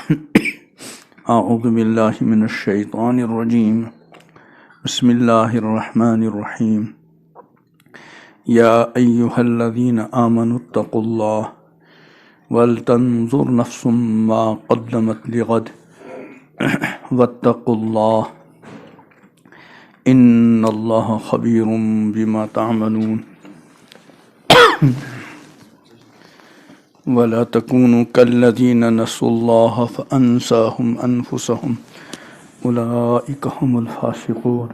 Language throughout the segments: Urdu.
اعوذ باللہ من الشیطان الرجیم بسم اللہ الرحمن الرحیم یا ایہا الذین آمنوا اتقوا اللہ ولتنظر نفس ما قدمت لغد واتقوا اللہ ان اللہ خبیر بما تعملون ولا تكونوا كالذين نسوا الله فأنساهم أنفسهم أولئك هم الفاسقون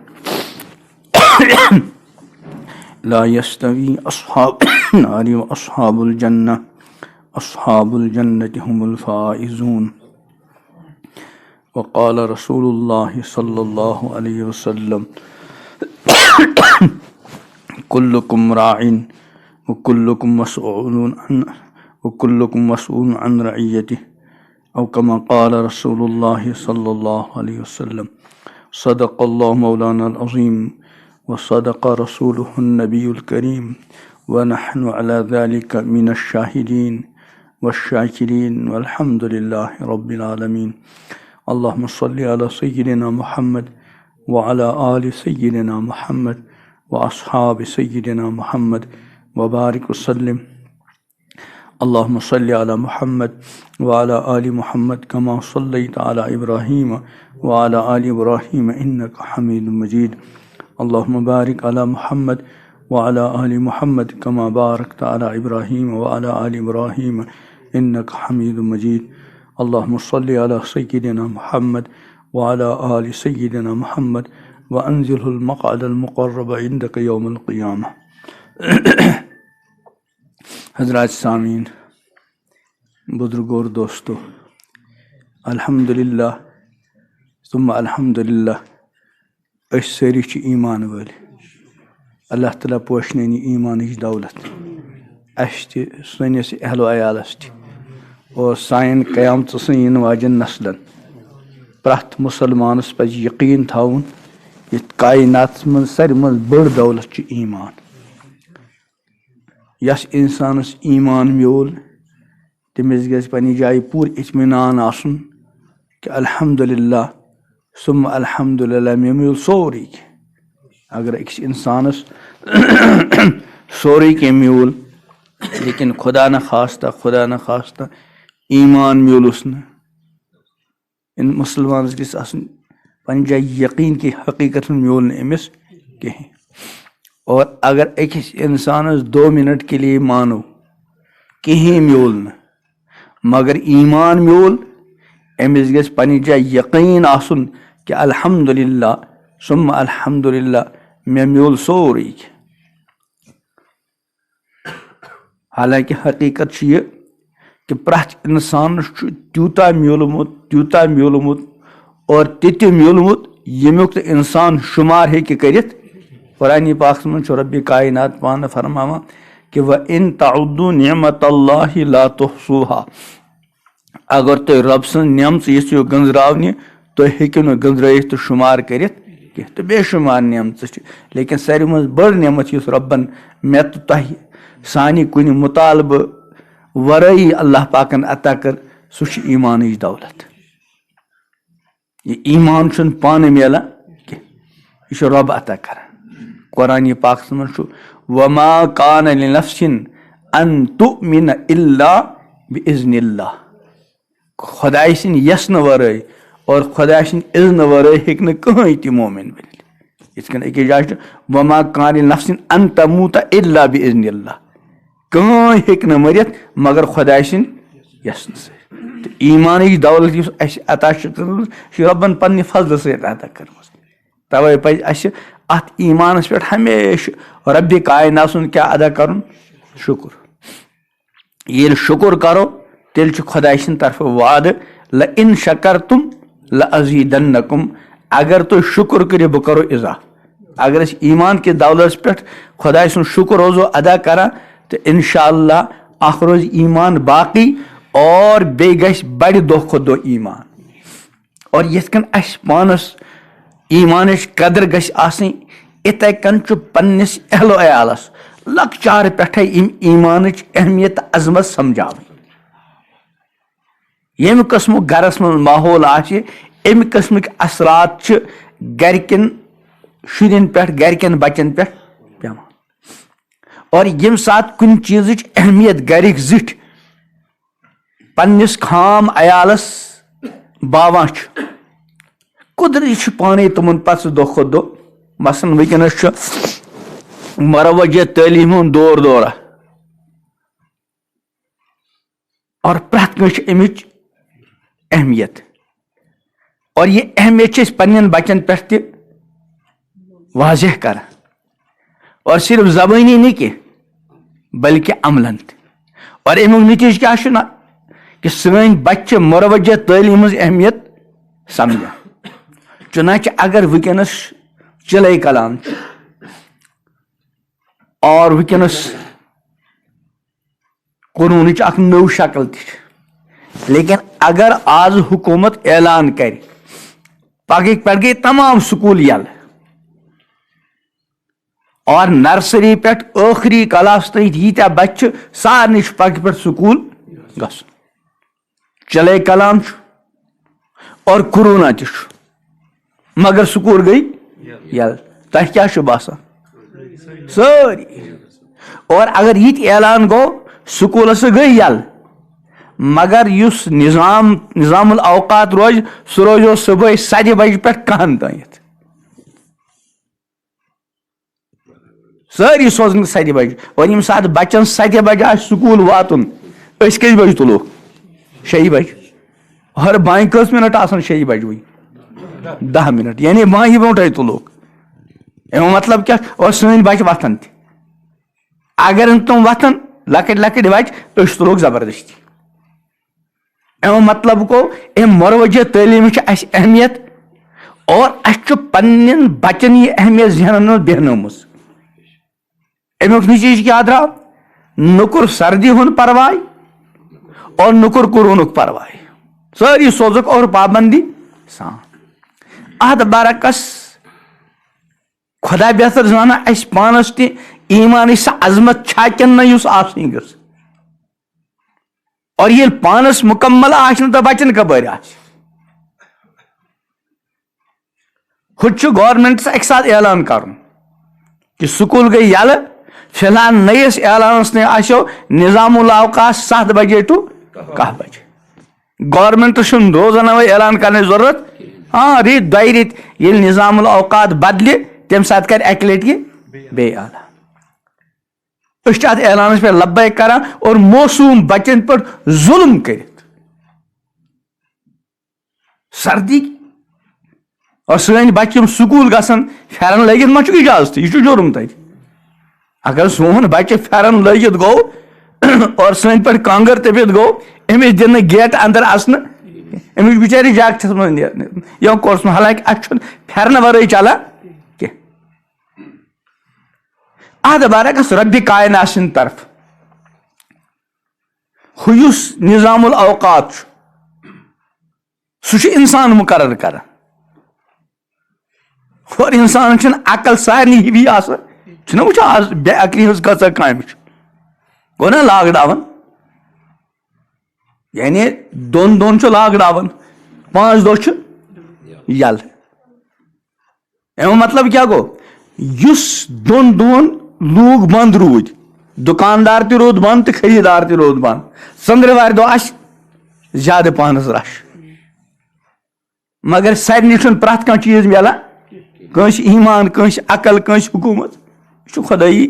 لا يستوي أصحاب النار وأصحاب الجنة أصحاب الجنة هم الفائزون وقال رسول الله صلى الله عليه وسلم كلكم راع وكلكم مسؤول عن رعيته أو كما قال رسول الله صلى الله عليه وسلم صدق الله مولانا العظيم وصدق رسوله النبي الكريم ونحن على ذلك من الشاهدين والشاكرين والحمد لله رب العالمين اللهم صل على سيدنا محمد وعلى آل سيدنا محمد وأصحاب سيدنا محمد وبارك وسلم اللهم صل على محمد وعلى آل محمد كما صليت على إبراهيم وعلى آل إبراهيم إنك حميد مجيد اللهم بارك على محمد وعلى آل محمد كما باركت على إبراهيم وعلى آل إبراهيم إنك حميد مجيد اللهم صل على سيدنا محمد وعلى آل سيدنا محمد وأنزله المقعد المقرب عندك يوم القيامة حضرات سامعین بزرگو اور دوستو الحمدللہ ثم الحمدللہ أسۍ سٲری چھِ ایمان وٲلۍ اللہ تعالیٰ پوشنٲنی ایمانٕچ دولت اَسہِ تہِ سٲنِس اہل و عیالس تہِ اور سانٮ۪ن قیامتہٕ سۭتۍ یِنہٕ واجٮ۪ن نسلن پرٛٮ۪تھ مُسلمانس پزِ یقیٖن تھاوُن یتھ کایناتس منٛز ساروی منٛز بٔڑ دولت چھِ ایمان یس انسانس ایمان میول تٔمِس گژھِ پننہِ جایہِ پوٗرٕ اطمینان آسُن کہِ الحمدللہ ثم الحمدللہ مےٚ میول سورُے کینٛہہ اگر أکِس انسانس سورُے کینٛہہ میول لیکن خدا نخواستہ ایمان میولُس نہٕ مسلمانس گژھِ آسُن پننہِ جایہِ یقیٖن کہِ حقیٖقتن میول نہٕ أمِس کِہیٖنۍ اور اگر أکِس انسانس 2 منٹ کے لیے مانو کہیں میول نہ مگر ایمان میول أمِس گژھِ پننہِ جایہِ یقیٖن آسُن کہ الحمدللہ ثم الحمدللہ مےٚ میول سورُے کینٛہہ حالانکہ حقیقت چھِ یہِ کہ پرٛٮ۪تھ انسانس چھُ تیوٗتاہ میوٗلمُت اور تِتہِ میوٗلمُت ییٚمیُک نہٕ انسان شُمار ہیٚکہِ کٔرِتھ قرآن پاکس منٛز چھُ ربِ کائنات پانہٕ فرماوان کہ وَإِن تَعُدُّوا نِعمَتَ اللہِ لَا تُحْصُوهَا اگر تُہۍ رۄب سٕنٛز نعمژٕ یژھِو گٔنٛزراونہِ تُہۍ ہیٚکِو نہٕ گٔنٛزرٲیِتھ تہٕ شُمار کٔرِتھ کینٛہہ تہٕ بے شُمار نعمژٕ چھِ لیکن ساروی منٛز بٔڑ نعمت یُس رۄبن مےٚ تہٕ تۄہہِ سانہِ کُنہِ مُطالبہٕ ورٲیی اللہ پاکن عطا کٔر سُہ چھُ ایمانٕچ دولت یہِ ایمان چھُنہٕ پانہٕ میلان کینٛہہ یہِ چھُ رۄب عطا کران قرآن پاکس منٛز چھُ وما کان لنفس ان تؤمن الا باذن اللہ خۄداے سٕنٛدِ یژھنہٕ ورٲے اور خۄداے سٕنٛدِ اذنہٕ ورٲے ہیٚکہِ نہٕ کٕہٕنۍ تہِ مومِن بٔنِتھ یِتھ کٔنۍ أکِس جایہِ چھُ وما کان لنفس ان تموت الا باذن اللہ کٕہٕنۍ ہیٚکہِ نہٕ مٔرِتھ مگر خۄداے سٕنٛدِ یژھنہٕ سۭتۍ تہٕ ایمانٕچ دولت یُس اَسہِ عطا چھِ کٔرمٕژ یہِ چھِ رۄبن پننہِ فضلہٕ سۭتۍ عطا کٔرمٕژ توے پزِ اَسہِ اتھ ایمانس پٮ۪ٹھ ہمیشہٕ ربِ کائنات سُنٛد کیٛاہ ادا کرُن شُکر ییٚلہِ شُکر کرو تیٚلہِ چھُ خۄداے سٕنٛدِ طرفہٕ وعدٕ لئن شکرتم لأزیدنکم اگر تُہۍ شُکر کٔرِو بہٕ کرو اضافہٕ اگر أسۍ ایمان کِس دولتس پٮ۪ٹھ خۄداے سُنٛد شُکر روزو ادا کران تہٕ انشاء اللہ اکھ روزِ ایمان باقٕے اور بیٚیہِ گژھِ بڑِ دۄہ کھۄتہٕ دۄہ ایمان اور یِتھ کٔنۍ اَسہِ پانس ایمانٕچ قدر گژھِ آسٕنۍ اِتھے کٔنۍ چھُ پننِس اہل و عیالس لۄکچارٕ پٮ۪ٹھے ایمانٕچ اہمیت تہٕ عظمت سمجھاوٕنۍ ییٚمہِ قٕسمُک گرس منٛز ماحول آسہِ اَمہِ قٕسمٕکۍ اثرات چھِ گرِکٮ۪ن شُرٮ۪ن پٮ۪ٹھ گرِکٮ۪ن بچن پٮ۪ٹھ پیٚوان اور ییٚمہِ ساتہٕ کُنہِ چیٖزٕچ اہمیت گرِکۍ زِٹھۍ پننِس خام عیالس باوان چھِ قدرتی چھُ پانے تِمن پتہٕ دۄہ کھۄتہٕ دۄہ مثلاً وٕنکیٚنس چھُ مروجہ تعلیٖم ہُنٛد دورہ اور پرٛٮ۪تھ کٲنٛسہِ چھِ امِچ اہمیت اور یہِ اہمیت چھِ أسۍ پننٮ۪ن بچن پٮ۪ٹھ تہِ واضح کران اور صرف زبٲنی نہٕ کینٛہہ بلکہِ عملن تہِ اور امیُک نتیٖجہٕ کیٛاہ چھُ نہ کہ سٲنۍ بچہِ چھِ مروجہ تعلیٖم ہٕنٛز اہمیت سمجھان چنانچہ اگر وٕنکیٚنس چلے کلام چھُ اور وٕنکیٚنس قونوٗنٕچ اکھ نٔو شکل تہِ چھِ لیکن اگر آز حکوٗمت اعلان کرِ پگہٕکۍ پٮ۪ٹھ گٔے تمام سکوٗل یلہٕ اور نرسری پٮ۪ٹھ ٲخری کلاس تام ییٖتیاہ بچہِ چھِ سارنٕے چھُ پگہٕکۍ پٮ۪ٹھ سکوٗل گژھُن چلے کلام چھُ اور کورونا تہِ چھُ مگر سکوٗل گٔے یلہٕ تۄہہِ کیٛاہ چھُ باسان سٲری اور اگر یہِ تہِ اعلان گوٚو سکوٗلس گٔے یلہٕ مگر یُس نظام الاوقات روزِ سُہ روزِ صبحٲے 7 بجہِ پٮ۪ٹھ 1 تانٮ۪تھ سٲری سوزن 7 بجہِ اور ییٚمہِ ساتہٕ بچن 7 بجہِ آسہِ سکوٗل واتُن أسۍ کٔژِ بجہِ تُلوکھ 6 بجہِ ہر بانہِ کٔژ منٹ آسان 6 بجہِ وٕنۍ 10 منٹ یعنی بانہِ برونٛٹھے تُلوکھ امیُک مطلب کیٛاہ اور سٲنۍ بچہِ وتھن تہِ اگر نہٕ تِم وتھن لۄکٕٹۍ لۄکٕٹۍ بچہِ أسۍ تُلوکھ زبردستی امیُک مطلب گوٚو امہِ مروجہ تعلیٖمٕچ چھِ اسہِ اہمیت اور اسہِ چھُ پننٮ۪ن بچن یہِ اہمیت ذہنن منٛز بیٚہنٲومٕژ امیُک نتیٖجہٕ کیٛاہ درٛاو نہ کوٚر سردی ہُنٛد پرواے اور نہ کوٚر کوروٗنُک پرواے سٲری سوزُکھ اور پابندی سان اتھ برعکس خۄدا بہتر زانان اسہِ پانس تہِ ایٖمانٕچ سۄ عظمت چھا کِنہٕ نہ یُس آسنٕے گٔژھ اور ییٚلہِ پانس مُکمل آسہِ نہٕ تہٕ بچن کپٲرۍ آسہِ ہُتہِ چھُ گورمینٹس اکہِ ساتہٕ اعلان کرُن کہ سکوٗل گٔے یلہٕ فی الحال نٔیِس اعلانس نے آسیو نظام الاوقات 7 بجے ٹُو 1 بجے گورمینٹس چھُنہٕ روزانہ اعلان کرنٕچ ضروٗرت ہاں رٮ۪تۍ 2 رٮ۪تۍ ییٚلہِ نظام الاوقات بدلہِ تمہِ ساتہٕ کرِ اکہِ لٹہِ یہِ بیٚیہِ اعلان أسۍ چھِ اتھ اعلانس پٮ۪ٹھ لبیک کران اور موسوٗم بچن پٮ۪ٹھ ظُلم کٔرِتھ سردی اور سٲنۍ بچہِ یِم سکوٗل گژھن پھیرن لٲگِتھ ما چھُکھ اجازت یہِ چھُ جُرم تتہِ اگر سون بچہِ پھیرن لٲگِتھ گوٚو اور سٲنۍ پٲٹھۍ کانٛگٕر تٔپِتھ گوٚو أمِس دِنہٕ گیٹ انٛدر اژنہٕ أمِس بِچٲرِس جاکٹس منٛز نیرنہٕ یا کورس منٛز حالانکہِ اتھ چھُنہٕ پھیرنہٕ ورٲے چلان کینٛہہ اتھ برعکس ربِ کاینات سٕنٛدِ طرفہٕ ہُہ یُس نظام الاوقات چھُ سُہ چھُ انسان مُقرر کران اور انسانن چھنہٕ عقل سارنٕے ہِوی آسان چھُنہ وٕچھان آز بے عقلی ہٕنٛز کۭژاہ کامہِ چھِ گوٚو نا لاک ڈاوُن یعنی 2 دۄہن چھُ لاک ڈاوُن 5 دۄہ چھُ یلہٕ امیُک مطلب کیٛاہ گوٚو یُس 2 دۄہن لوٗکھ بنٛد روٗدۍ دُکاندار تہِ روٗد بنٛد تہٕ خٔریٖدار تہِ روٗد بنٛد ژٔنٛدٕروارِ دۄہ آسہِ زیادٕ پہنس رش مگر سارنٕے چھُنہٕ پرٛٮ۪تھ کانٛہہ چیٖز مِلان کٲنٛسہِ ایٖمان کٲنٛسہِ عقل کٲنٛسہِ حکوٗمت یہِ چھُ خۄدٲیی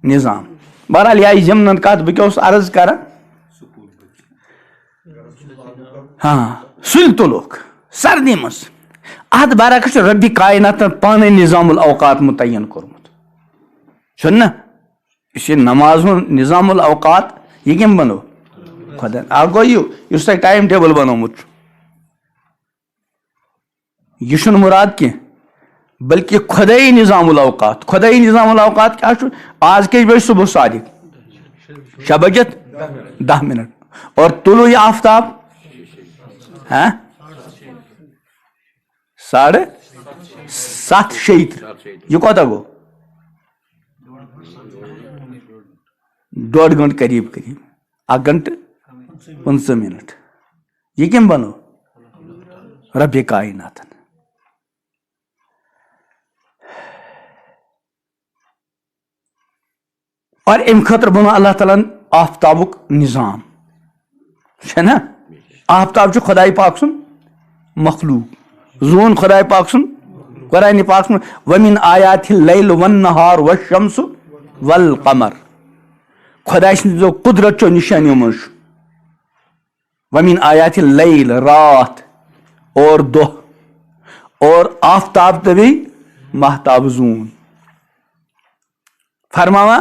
نظام بہرحال یہِ آیہِ ضمنن کتھ بہٕ کیٛاہ اوسُس عرض کران ہاں سُلہِ تُلوکھ سردی منٛز اتھ برعکس چھُ ربِ کایناتن پانے نظام الاوقات مُتعین کوٚرمُت چھُنہ یُس یہِ نماز ہُنٛد نظام الاوقات یہِ کٔمۍ بنوو خۄدا اکھ گوٚو یہِ یُس تۄہہِ ٹایم ٹیبل بنومُت چھُ یہِ چھُنہٕ مُراد کینٛہہ بلکہِ خۄدٲیی نظام الاوقات خۄدٲیی نظام الاوقات کیٛاہ چھُ آز کٔژِ بجہِ صبح صادق 6 بجِتھ 10 منٹ اور طلوع آفتاب 7:30 یہِ کوتاہ گوٚو 1.5 گٲنٛٹہٕ قریٖب 1 گنٹہٕ 15 منٹ یہ کم بنو رب کائنات. اور ام خاطر بنو اللہ تعالیٰ آفتابک نظام نا. آفتاب خدائے پاک سن مخلوق, زون خدائے پاک سن قرآن پاک سن ومن آیات اللیل والنہار والشمس والقمر. خدائے سن جو قدرت چو نشانیوں من ومن آیات اللیل رات اور دہ اور آفتاب تبھی مہتاب زون. فرماوا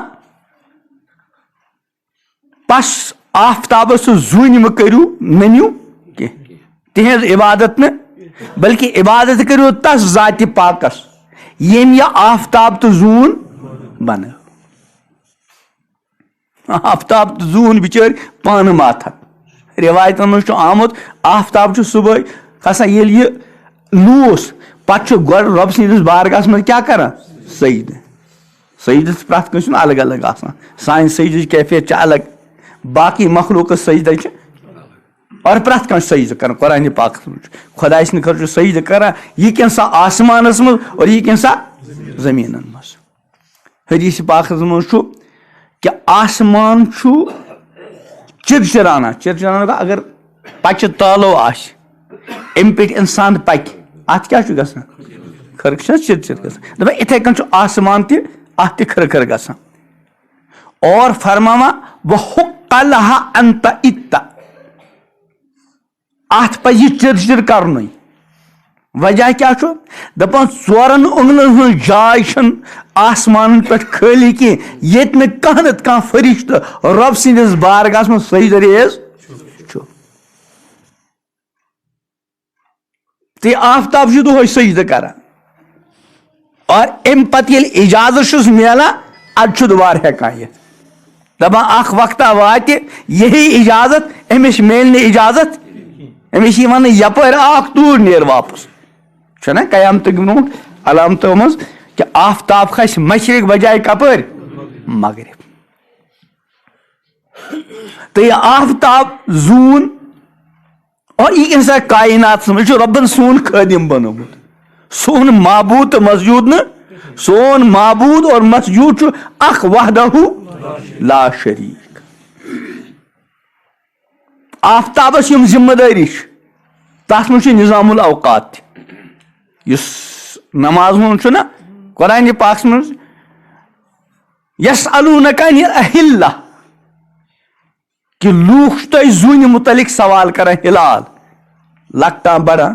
پس آفتاب زون کرو ننیو تہذ عبادت میں بلکہ عبادت کرو تس ذات پاکس یم یہ آفتاب تو زون بن. آفتاب تو زون بچار پان ماتھا. روایت من آمت آفتاب صبح کھسان یل یہ لوس پتہ رب سندس بارگاہس من کیا کران سجدہ. سجدہ پرٛٮ۪تھ کٲنٛسہِ ہُنٛد الگ الگ آسان. سانہِ سجدٕچ کیفیت الگ, باقی مخلوق سجدہ اور پرٛٮ۪تھ کانٛہہ سجدہ کران. قرآن پاک خداے سٕنٛدِ خٲطرٕ چھُ سجدہ کران یہ کین سا آسمانس منٛز اور یہ کین سا زمیٖنن منٛز. حدیث پاکس منٛز چھُ کہ آسمان چھُ چرچرانا. چرچرانا اگر پچہِ تالو آسہِ امہِ پیٚٹھۍ انسان پکہِ اتھ کیٛاہ چھُ گژھان کھٕر چھُ چرچر گژھان. دپان اِتھے کٔنۍ چھُ آسمان تہِ اتھ تہِ کھٕر کھٕر گژھان. اور فرماوا وحق لها ان تئت اتھ پزِ یہِ چرچر کرنُے. وجہ کیا چھُ دپان ژورن اونگلن ہٕنٛز جاے چھنہٕ آسمانن پٮ۪ٹھ خٲلی کینٛہہ ییٚتہِ نہٕ کانٛہہ نتہٕ کانٛہہ فرشتہٕ رۄب سٕنٛدِس بارگاہس منٛز سجدٕ ریز چھُ. تہٕ آفتاب چھُ دۄہے سجدٕ کران. اور امہِ پتہٕ ییٚلہِ اجازت چھُس میلان ادٕ چھُ دوبارٕ ہٮ۪کان یِتھ. دپان اکھ وقتہ واتہِ یہی اجازت أمِس میلہِ نہٕ اجازت أمِس چھِ یِوان یپٲرۍ اکھ توٗرۍ نیر واپس. چھُنہ قیامتٕکۍ برونٛٹھ علامتو منٛز کہ آفتاب کھسہِ مشرق بجاے کپٲرۍ مغرب. تہٕ یہِ آفتاب زوٗن اور یہ انسان کائنات منٛز چھُ رۄبن سون خٲدم بنومُت, سون معبوٗد تہٕ مسجوٗد نہٕ. سون معبوٗد اور مسجوٗد چھُ اکھ وحدہ لا شریٖک. آفتابس یِم ذمہٕ دٲری چھِ تتھ منٛز چھُ نظام الاوقات تہِ. یُس نماز ہُنٛد چھُنہ قرآن پاکس منٛز یسألونک عن الاہلہ کہ لوٗکھ چھِ تۄہہِ زوٗنہِ متعلق سوال کران ہلال لۄکٹان بڑان.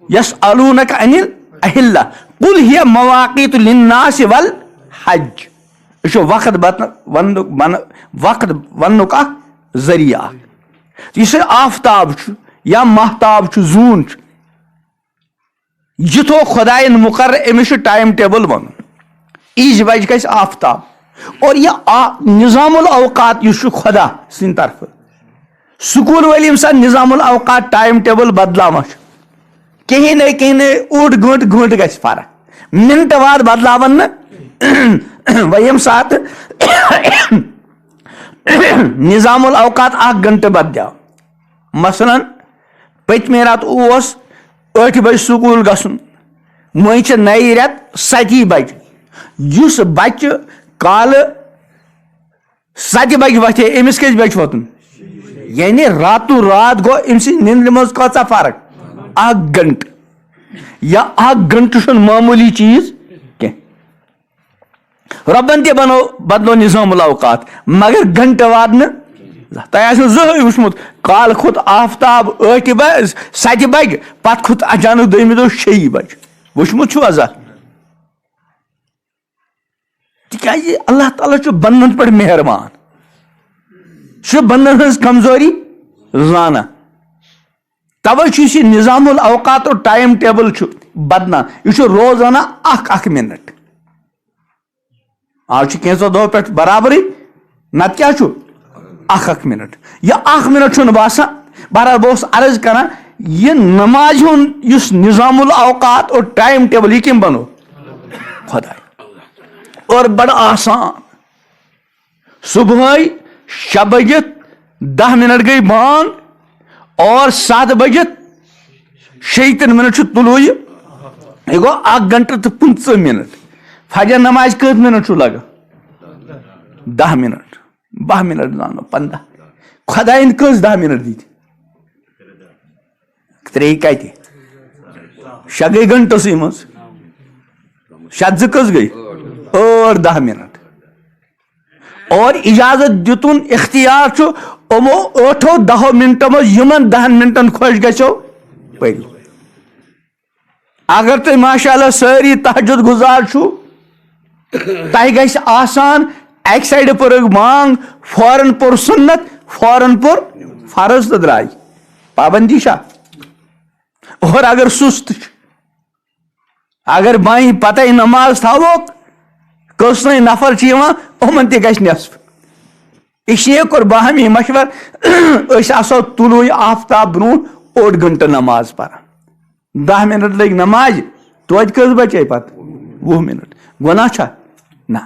یسألونک عن الاہلہ قل ہی مواقیت للناس والحج. یہ چھُ وقت وننُک اکھ ذریعہ. یُس آفتاب چھُ یا مہتاب چھُ زوٗن چھُ یہِ تھوٚو خۄدایَن مُقرر أمِس چھُ ٹایم ٹیبل ونُن ایٖژِ بجہِ گژھِ آفتاب. اور یہ نظام الاوقات یُس چھُ خدا سٕنٛدِ طرفہٕ سکوٗل وٲلۍ ییٚمہِ ساتہٕ نظام الاوقات ٹایم ٹیبل بدلاوان چھُ کہیٖنۍ نہٕ اوٚڑ گٲنٛٹہٕ گژھِ فرق, منٹہٕ واد بدلاون نہٕ. وۄنۍ ییٚمہِ ساتہٕ نظام الاوقات اکھ گنٹہٕ بدلیو مثلاً پٔتمہِ رٮ۪تہٕ اوس 8 بجہِ سکوٗل گژھُن وۄنۍ چھِ نَیہِ رٮ۪تہٕ 7 بجہِ. یُس بچہِ کالہٕ 7 بجہِ وۄتھے أمِس کٔژِ بجہِ وۄتھُن یعنی راتو رات گوٚو أمۍ سٕنٛدِ نِندرِ منٛز کۭژاہ فرق 1 گنٹہٕ. یا 1 گنٹہٕ چھُنہٕ معموٗلی چیٖز کینٛہہ. رۄبن تہِ بدلو نظام الاوقات مگر گنٹہٕ واد نہٕ. تۄہہِ آسہِ نہٕ زٕہٕنۍ وٕچھمُت کالہٕ کھوٚت آفتاب 7 بجہِ پتہٕ کھوٚت اچانک دوٚیمہِ دۄہ 6 بجہِ. وٕچھمُت چھُوا زانٛہہ؟ تِکیٛازِ اللہ تعالیٰ چھُ بنٛدن پٮ۪ٹھ مہربان, چھُ بنٛدن ہٕنٛز کمزوری زانان. توے چھُ یُس یہِ نظام الاوقات اور ٹایم ٹیبل چھُ بدلان یہِ چھُ روزانہ اکھ منٹ. آز چھُ کینٛژو دۄہو پٮ۪ٹھ برابرٕے نتہٕ کیٛاہ چھُ 1 منٹ. یہِ 1 منٹ چھُنہٕ باسان. بہرحال بہٕ اوسُس عرض کران یہِ نمازِ ہُنٛد یُس نظام الاوقات اور ٹایم ٹیبل یہِ کٔمۍ بنوو خۄداے. اور بڑٕ آسان صبحٲے 6 بجِتھ 10 منٹ گئی بانگ اور 7 بجت 6 منٹ طلوع یہ گو 1 گھنٹہ تو 15 منٹ فجر نماز کت منٹ لگان 10 منٹ 12 منٹ زانو 15 خدائن کس 10 منٹ دیت 3 کتہ 6 گئی گھنٹہ سی مز 7 کس گئی 10 منٹ اور اجازت دتن اختیار یمو 8-10 منٹو مز یمن 10 منٹن خوش گژھو پری اگر تھی ماشاء اللہ ساری تہجد گزار چھو تہ گژھِ آسان اکہ سائڈ پور بانگ فوراً پور سنت فوراً پور فرض تو درائے پابندی شا اور اگر سست اگر بائیں پتہ نماز تھاوک کس نفر یمن تہ گژھِ نصف ایک اور باہمی مشور آسو طلوع آفتاب برو 1 گھنٹہ نماز پران 10 منٹ لگ نماز توتہ کس بچے پتہ 20 منٹ گناہ چھا نا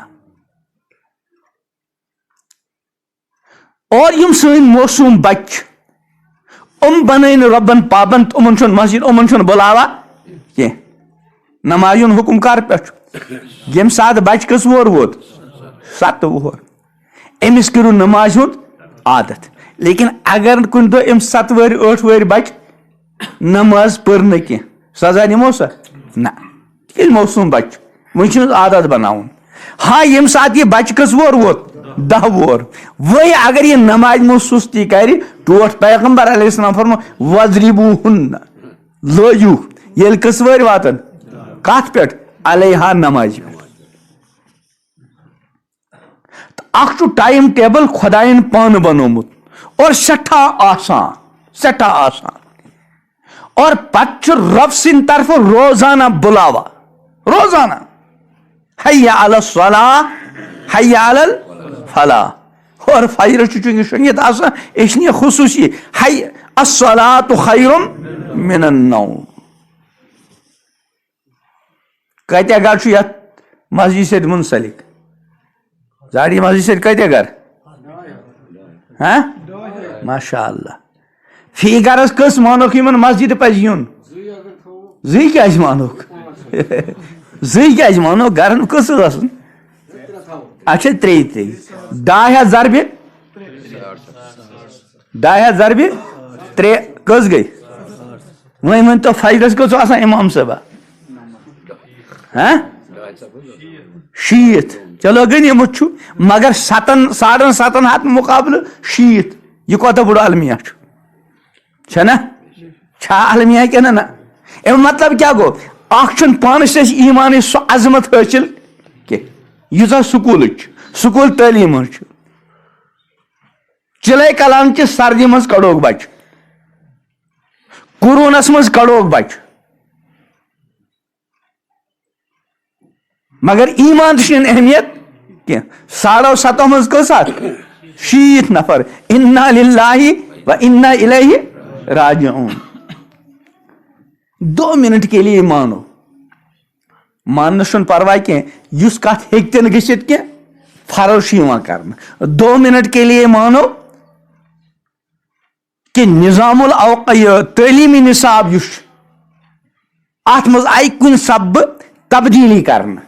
اور یم سن موسوم بچ بنائن ربن پابند امن مسجد بلاوا کی نماز حکم کر پہ یم سات بچ کس وور ووت 7 وُہر امس کرو نماز ہند عادت لیکن اگر کن دہ ام 7 وہر 8 وہر بچ نماز پر کی سزا نمو سا نا موسوم بچ ون عادت بناؤن ہاں یم سات یہ بچ کس وور ووت 10 وُہر وہی اگر یہ نماز مو سستی کر ٹوٹ پیغمبر علیہ السلام فرمو وضربوہن لوجو یل کس وہر واتن کت پہ علیہا نماز اخ ٹائم ٹیبل خدائن پان بنومت اور سٹھا آسان اور پتہ رب سند طرف روزانہ بلاوا روزانہ حی علی الصلاۃ حی علی الفلاح اور فجر چونکہ شنیت آسان یہ خصوصی حی الصلاۃ خیر من النوم کتیا گھر یت مسجد سے منسلک زاری مسجد سے کتیا گھر ہاں ماشاء اللہ فی گرس کس مانوک یمن مسجد پز یون زی کیا مانوک مانوک گرن کس آسن اچھا 3 10 ضربہ 3 کس گئی ون تو فجرس کس آسان امام صاحبہ ہاں 60 چلو غنیمت مگر 7.5 ہتھ مقابلہ 60 یہ کوتا بڑا المیہ نا المیہ کہ نا امی مطلب کیا گو اخ پانس ایمان سو عظمت حاصل کی یوزا سکول تعلیم چلے کلام چہ سردی مز کڑوک بچ قرونس مز کڑوک بچ مگر ایمان تین اہمیت کی 7.5 مز کس 60 نفر انا للہ و انا الیہ راجعون 2 منٹ کے لیے مانو ماننا چھن پرواہ کی اس کت ہیکتے گھت کی فرض کرنا 2 منٹ کے لیے مانو کہ نظام تعلیمی نصاب ات مز آئی کن سبب تبدیلی کرنا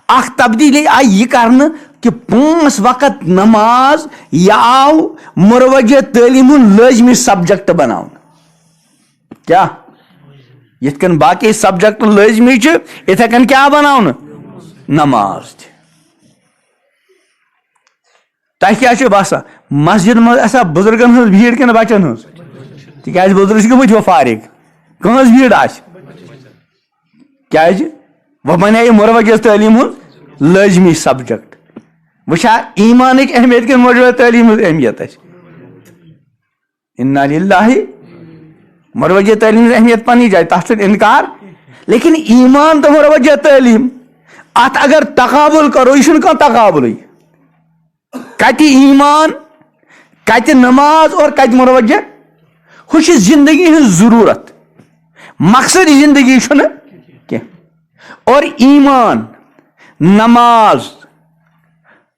اخ تبدیلی آئی یہ کرنا کہ 5 وقت نماز یہ آو مروجہ تعلیم لازمی سبجیکٹ بناؤ کیا یت کن باقی سبجیکٹ لازمی اتھے کن کیا بناؤ نماز تہ کیا باسان مسجد مز ایسا بزرگن ہز بھیڑ کن بچن ہز تکیاز بزرگ گمت وہ فارغ کہاں بھیڑ آس کیا وہ بنے مروجہ تعلیم لازمی سبجیکٹ وچا ایمان اہمیت کے مروجہ تعلیم اہمیت انا للہ مروجہ تعلیم اہمیت پنی جائے تک انکار لیکن ایمان تو مروجہ تعلیم ات اگر تقابل کرو یہ کھانا تقابل کت ایمان کت نماز اور کت مروجہ ہو زندگی ہز ضرورت مقصد زندگی کی اور ایمان نماز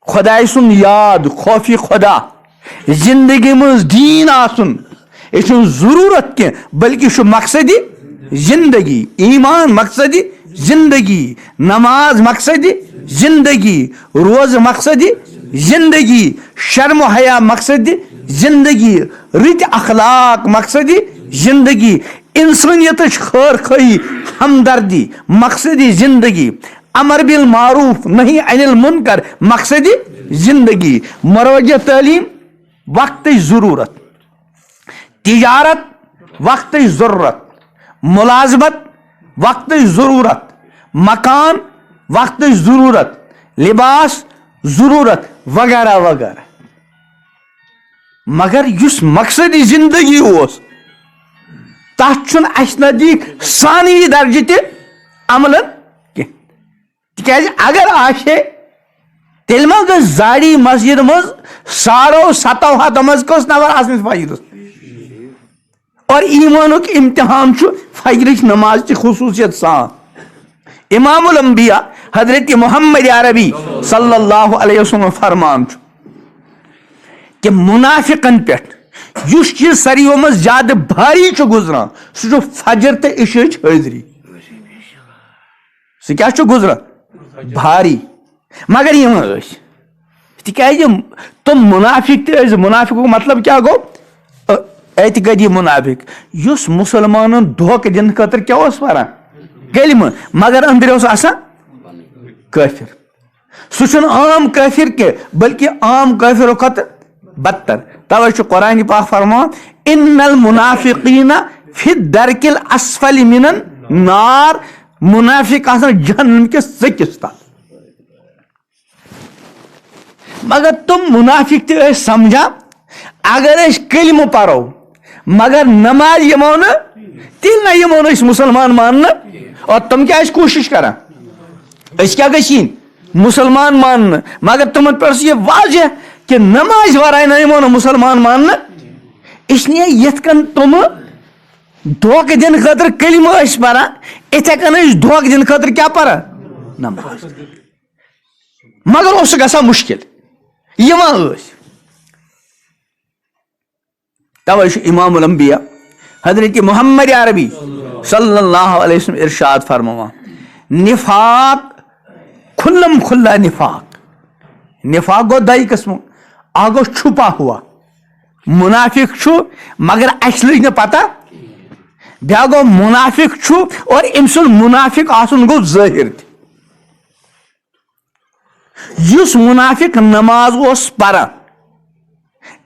خدائے سن یاد خوف خدا زندگی مز دین آسن یہ ضرورت کی بلکہ مقصدی زندگی. ایمان مقصدی زندگی, نماز مقصدی زندگی, روز مقصدی زندگی, شرم و حیا مقصدی زندگی, رت اخلاق مقصدی زندگی, انسانیت خیر خواہی ہمدردی مقصدی زندگی, امر بالمعروف نہی عن المنکر مقصدی زندگی, مروجہ تعلیم وقت ضرورت, تجارت وقت ضرورت, ملازمت وقت ضرورت, مکان وقت ضرورت, لباس ضرورت وغیرہ وغیرہ. مگر اس مقصدی زندگی اس تک اس نزدیک ثانوی درجہ تہ عمل کی تکیاز اگر آشے تیل ما گژھِ زاڑی مسجد مز 700 مز کس نفر آسنس فجرس, اور ایمانک امتحان فجرچ نماز چہ خصوصیت سان. امام الانبیاء حضرت محمد عربی صلی اللہ علیہ وسلم فرمان کہ منافقن پہ اس چیز ساروی مز زیادہ بھاری گزران سہ فجر تو عشاءچ حاضری. سہ کیا گزران بھاری, مگر یہ تکیاز تم منافق تہ منافق مطلب کیا گو اعتقادی منافق اس مسلمانن دھوکہ دن خاطر کیا پران کلمہ مگر اندر آسان کافر. سہ عام کافر کی بلکہ عام کافر کھت بدتر. توے قرآن پاک فرمان ان المنافقین فی الدرک الاسفل من النار, منافق آسان جہنم کے سکس تل. مگر تم منافق تہ سمجھا اگر اس کلمہ پرو مگر نماز یمو نا تیل نہ یمو نا مسلمان ماننا, اور تم کیا کوشش کران اس کیا گژھین مسلمان ماننا, مگر تمن پہ یہ واضح کہ نماز ورائے نہ یمو نا مسلمان ماننا. اس لیے یت کن تم دھوکہ دن خاطر کلمہ پران اتھے کن دھوکہ دن خاطر کیا پران نماز, مگر اس گژھان مشکل یوان. توے امام الانبیاء حضرت محمد عربی صلی اللہ علیہ وسلم ارشاد فرماوان نفاق کھلم کھلا نفاق. نفاق گو دائی قسم, اکھ گو چھپا ہوا منافق چھو مگر اس لج نہ پتہ, بیا گو منافق چھو اور ام سن منافق آسن گو ظاہر. اس منافق نماز اس پران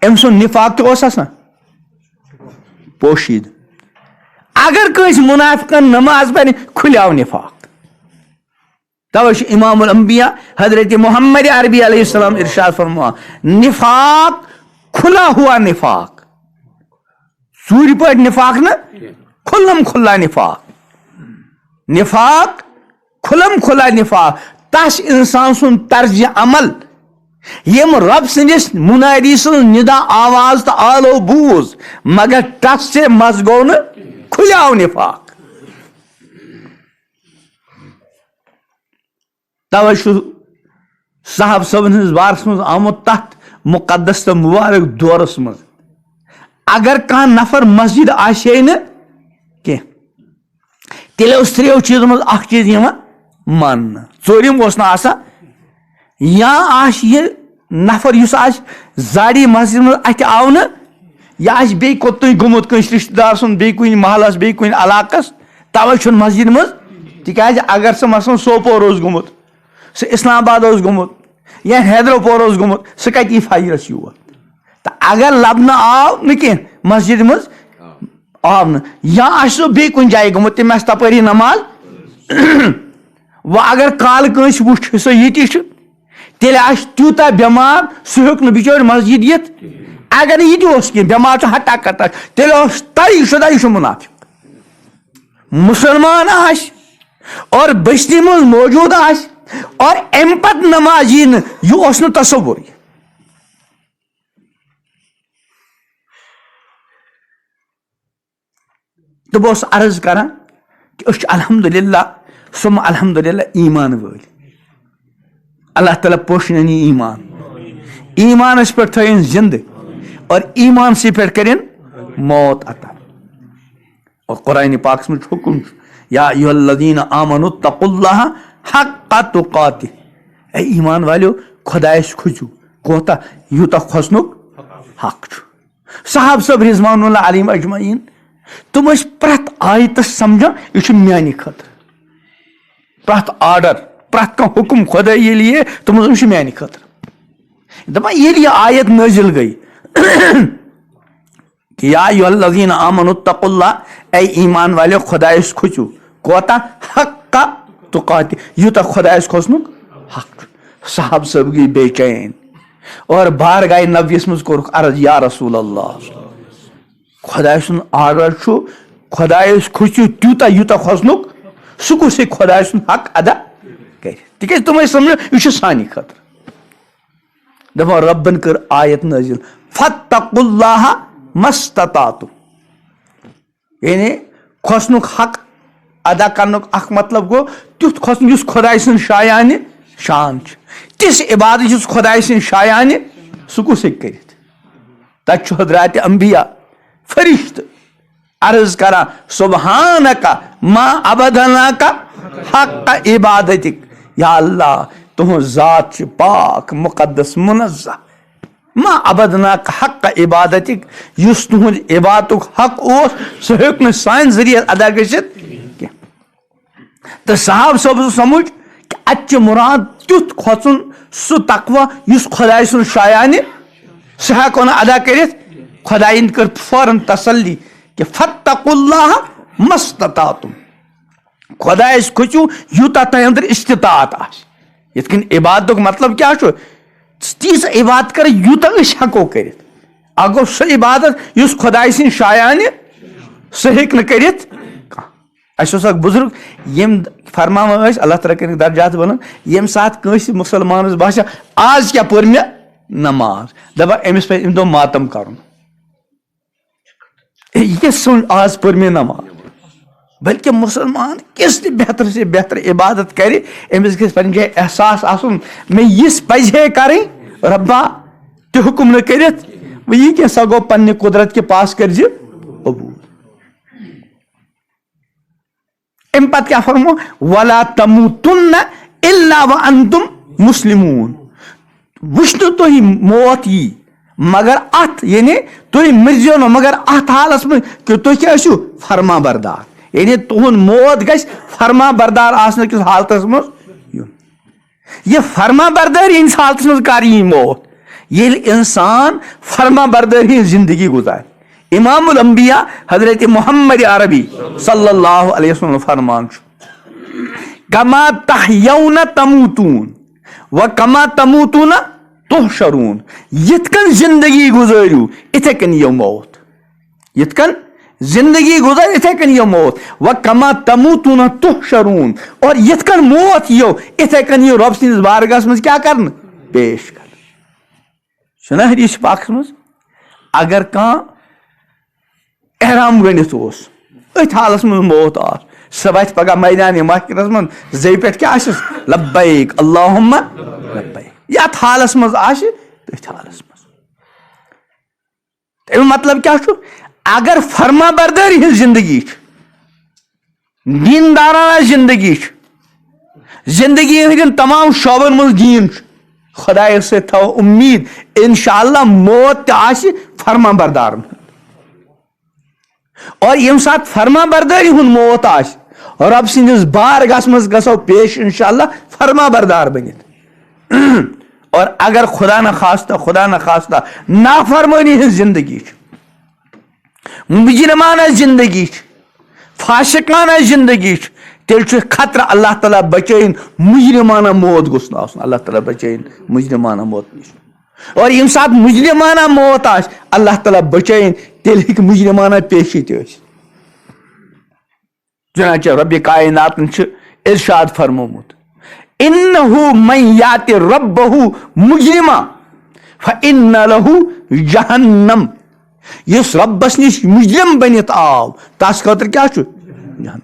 ام سن نفاق تہ اس آسان پوشید. اگر کس منافقن نماز پڑھ کھلیو نفاق. توے امام الانبیاء حضرت محمد عربی علیہ السلام ارشاد فرما نفاق کھلا ہوا نفاق, ژوٗرِ پٲٹھۍ نفاق نا کھلم کھلا نفاق. نفاق کھلم کھلا نفاق تس انسان سن طرز عمل یم رب سندس منادی سن ندا آواز تو آلو بوز مگر تس سے مز گو نا کھلیو نفاق. توے صاحب صبن ہز بارس مز آمت تحت مقدس تو مبارک دورس مز اگر کان نفر مسجد آشے نا کی تیل اس تریو چیزو مز اخ چیز یوان ماننا. ژوٗرِم اوس نہٕ آسان یا آس یہ نفر اس آس زاڑی مسجد مز اتھ آو نا یا آس بیٚیہِ کوٚتُے گوٚمُت کٲنٛسہِ رشتہٕ دار سُنٛد بیٚیہِ کُنہِ محلس بیٚیہِ کُنہِ علاقس توے چھُنہٕ مسجد مز تِکیازِ اگر سُہ مثلاً سوپور اوس گوٚمُت سُہ اسلام آباد اوس گوٚمُت یا حیدرپور اوس گوٚمُت سُہ کتہِ یی فجرس یور. تہٕ اگر لبنہٕ آو نہٕ کینٛہہ مسجد مز آو نہٕ یا آسہِ سُہ بیٚیہِ کُنہِ جایہِ گوٚمُت تٔمۍ آسہِ تپٲری نماز وۄنۍ اگر کالہٕ کٲنٛسہِ وٕچھ سُہ ییٚتی چھُ تیٚلہِ آسہِ تیوٗتاہ بٮ۪مار سُہ ہیوٚک نہٕ بِچٲرۍ مسجد یِتھ. اگر نہٕ یہِ تہِ اوس کینٛہہ بٮ۪مار چھُ ہٹا کٹا تیٚلہِ اوس طے شُدہ یہِ چھُ منافق. مسلمان آسہِ اور بستی منٛز موجوٗد آسہِ اور امہِ پتہٕ نماز یی نہٕ یہِ اوس نہٕ تصوُر. تہٕ بہٕ اوسُس عرض کران کہ أسۍ چھِ الحمدللہ سُم الحمدللہ ایمان وٲلۍ. اللہ تعالیٰ پوشنن یہِ ایمان ایمانس پٮ۪ٹھ تھٲیِن زندٕ اور ایمان سے پھر کریں موت عطا. اور قرآن پاک میں حکم یا ایھا الذین آمنوا اتقوا اللہ حق تقاتہ، اے ایمان والیو خدایس کھوژِو کوتاہ یوتاہ کھوژنُک حق چھُ. صحابہ صٲب رضوان اللہ علیہم اجمعین تم ٲسۍ پرٛٮ۪تھ آیتس سمجھان یہِ چھُ میانہِ خٲطرٕ. پرٛٮ۪تھ آرڈر پرٛٮ۪تھ کانٛہہ حکم خۄدا ییٚلہِ یہِ تِم ٲسۍ یہِ چھُ میانہِ خٲطرٕ. دپان ییٚلہِ یہِ آیت نٲزِل گٔے کہ یا ایھا الذین آمنوا اتقوا اللہ، اے ایمان والے خدایس کھوژِو کوتاہ حق تقاتہ یوتاہ خدایس کھوژنُک حق چھُ. صحابہ صٲب گٔے بے چین اور بارگاہ نبیَس منٛز کوٚرُکھ عرض یا رسول اللہ خۄداے سُنٛد آرڈر چھُ خۄدایس کھوژِو تیوٗتاہ یوٗتاہ کھوژنُک سُہ کُس ہیٚکہِ خۄداے سُنٛد حق ادا کٔرِتھ تِکیازِ تِم ٲسۍ سمجھان یہِ چھُ سانہِ خٲطرٕ. دپان رۄبن کٔر آیت نٲزِل فاتقوا اللہ مستطعتم، یعنی کھوژنُک حق ادا کرنُک اکھ مطلب گوٚو تیُتھ کھوژُن یُس خۄداے سٕنٛز شایانہِ شان چھِ. تِژھ عبادت یُس خۄداے سٕنٛز شایانہِ سُہ کُس ہیٚکہِ کٔرِتھ. تتہِ چھُ حضرات انبیا فرشتہٕ عرض کران سبحانکا ما عبدناکا حق عبادتک، یا اللہ تُہنٛز ذات چھِ پاک مقدس منزہ، ما عبدناکا حق عبادتک یُس تُہنٛد عبادتُک حق اوس سُہ ہیوٚک نہٕ سانہِ ذٔریعہٕ ادا گٔژھِتھ کینٛہہ. تہٕ صحابہ صٲب سمجھ کہ اتہِ چھُ مُراد تیُتھ کھوژُن سُہ تقویٰ یُس خۄداے سُنٛد شایانہِ سُہ ہٮ۪کو نہٕ ادا کٔرِتھ. خۄدایَن کٔر فوراً تسلی کہ فاتقوا اللہ مستطعتم، خۄدایس کھوژِو یوٗتاہ تۄہہِ انٛدر استطاعت آسہِ. یِتھ کٔنۍ عبادتُک مطلب کیٛاہ چھُ تیٖژ عبادت کر یوٗتاہ أسۍ ہٮ۪کو کٔرِتھ. اکھ گوٚو سُہ عبادت یُس خۄداے سٕنٛدِ شایانہِ سُہ ہیٚکہِ نہٕ کٔرِتھ کانٛہہ. اَسہِ اوس اکھ بُزرگ یِم فرماوان ٲسۍ اللہ تعالیٰ کٔرِکھ درجات بلند، ییٚمہِ ساتہٕ کٲنٛسہِ مُسلمانس باسیو آز کیٛاہ پٔر مےٚ نماز دپان أمِس پزِ اَمہِ دۄہ ماتم کرُن. یہِ کیٛاہ سونچ آز پٔر مےٚ نماز، بلکہ مسلمان کس تہِ بہتر سے بہتر عبادت کرِ أمِس گژھِ پننہِ جایہِ احساس آسُن مےٚ یِژھ پزِ ہے کرٕنۍ رۄبا تہِ حُکُم نہٕ کٔرِتھ وۄنۍ یہِ کینٛژھا گوٚو پننہِ قُدرت کہِ پاس کٔرزِ قبوٗل. امہِ پتہٕ کیٛاہ فرمو ولا تموٗتُنَّ اِلّا وانتُم مُسلِموٗن، وٕچھنہٕ تُہۍ موت یی مگر اتھ یعنی تُہۍ مٔرزیو نہٕ مگر اتھ حالس منٛز کہِ تُہۍ کیٛاہ ٲسِو فرما بردار، یعنی تُہُنٛد موت گژھِ فرما بردار آسنہٕ کِس حالتس منٛز یُن. یہِ فرما بردٲری ہِنٛدِس حالتس منٛز کر یی موت ییٚلہِ انسان فرما بردٲری ہٕنٛز زندگی گُزارِ. امام الانبیا حضرت محمد عربی صلی اللہ علیہ وسلم فرمان چھُ کما تحیون تموتون و کما تموتون تحشرون، یِتھ کٔنۍ زندگی گُزٲرِو یِتھے کٔنۍ یِیو موت، یِتھ کٔنۍ زندگی گُزٲرِو یِتھے کٔنۍ یِیو موت. و کما تموتون تحشرون، اور یِتھ کٔنۍ موت یِیو یِتھے کٔنۍ یِیو رۄب سٕنٛدِس بارگاہس منٛز کیٛاہ کرنہٕ پیش کرنہٕ. چھُنہ حدیث پاکس منٛز اگر کانٛہہ احرام گٔنڈِتھ اوس أتھۍ حالس منٛز موت آس سۄ وتھِ پگاہ میدانِ محشرس منٛز زیٚیہِ پٮ۪ٹھ کیٛاہ آسٮ۪س لبیک اللہُمہ لبیک، یتھ حالس منٛز آسہِ تٔتھۍ حالس منٛز. امیُک مطلب کیٛاہ چھُ اگر فرما بردٲری ہٕنٛز زندگی چھِ، دیندارانہ زندگی چھِ، زندگی ہٕنٛدٮ۪ن تمام شعبن منٛز دیٖن چھُ، خۄدایس سۭتۍ تھاوو اُمید انشاء اللہ موت تہِ آسہِ فرما بردارن ہُنٛد. اور ییٚمہِ ساتہٕ فرما بردٲری ہُنٛد موت آسہِ رۄب سٕنٛدِس بارگاہس منٛز گژھو پیش انشاء اللہ فرما بردار بٔنِتھ. اور اگر خدا نخواستہ نافرمٲنی ہٕنٛز زندگی چھِ، مجرمانہ زندگی چھِ، فاسقانہ زندگی چھِ، تیٚلہِ چھُ خطرٕ اللہ تعالیٰ بچٲیِن مجرمانہ موت گوٚژھ نہٕ آسُن، اللہ تعالیٰ بچٲیِن مجرمانہ موت نِش. اور ییٚمہِ ساتہٕ مجرمانہ موت آسہِ اللہ تعالیٰ بچٲیِن تیٚلہِ ہیٚکہِ مجرمانہ پیشی تہِ ٲسِتھ. چنانچہ رۄبِ کائناتن چھُ ارشاد فرمومُت اِنَّهُ مَن یاتِ رَبَّهُ مُجرِما فَإِنَّ لَهُ جَہَنَّم، یُس رۄبس نِش مُجرم بٔنِتھ آو تس خٲطرٕ کیٛاہ چھُ جہنم.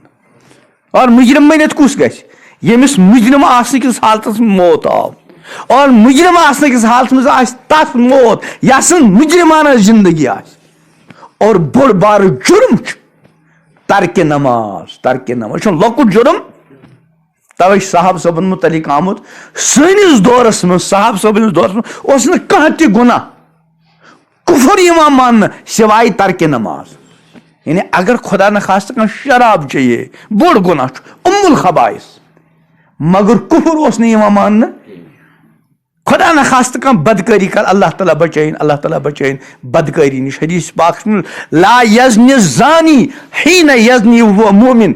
اور مُجرم بٔنِتھ کُس گژھِ ییٚمِس مُجرم آسنہٕ کِس حالتس منٛز موت آو. اور مجرم آسنے کس حالت میں آس تس موت یا سن مجرمانہ زندگی آس اور بوڑ بار جرم ترک نماز لۄکُٹ جرم توے صاحب صٲبن متعلق آمت سٲنِس دورس منٛز صاحب صٲبنِس دورس منٛز اوس نہٕ کانٛہہ تہِ گُناہ کفر یِوان ماننہٕ سوائے ترک نماز. یعنی اگر خدا نخواستہ کانٛہہ شراب چیے بوڑ گناہ چھُ الخبائث مگر کفر اوس نہٕ یِوان ماننہٕ. خدا نخواستہ کانٛہہ بدکٲری کر اللہ تعالیٰ بچٲیِن بدکٲری نِش. حدیث پاک لا یزنی زانی حین یزنی وهو مومن.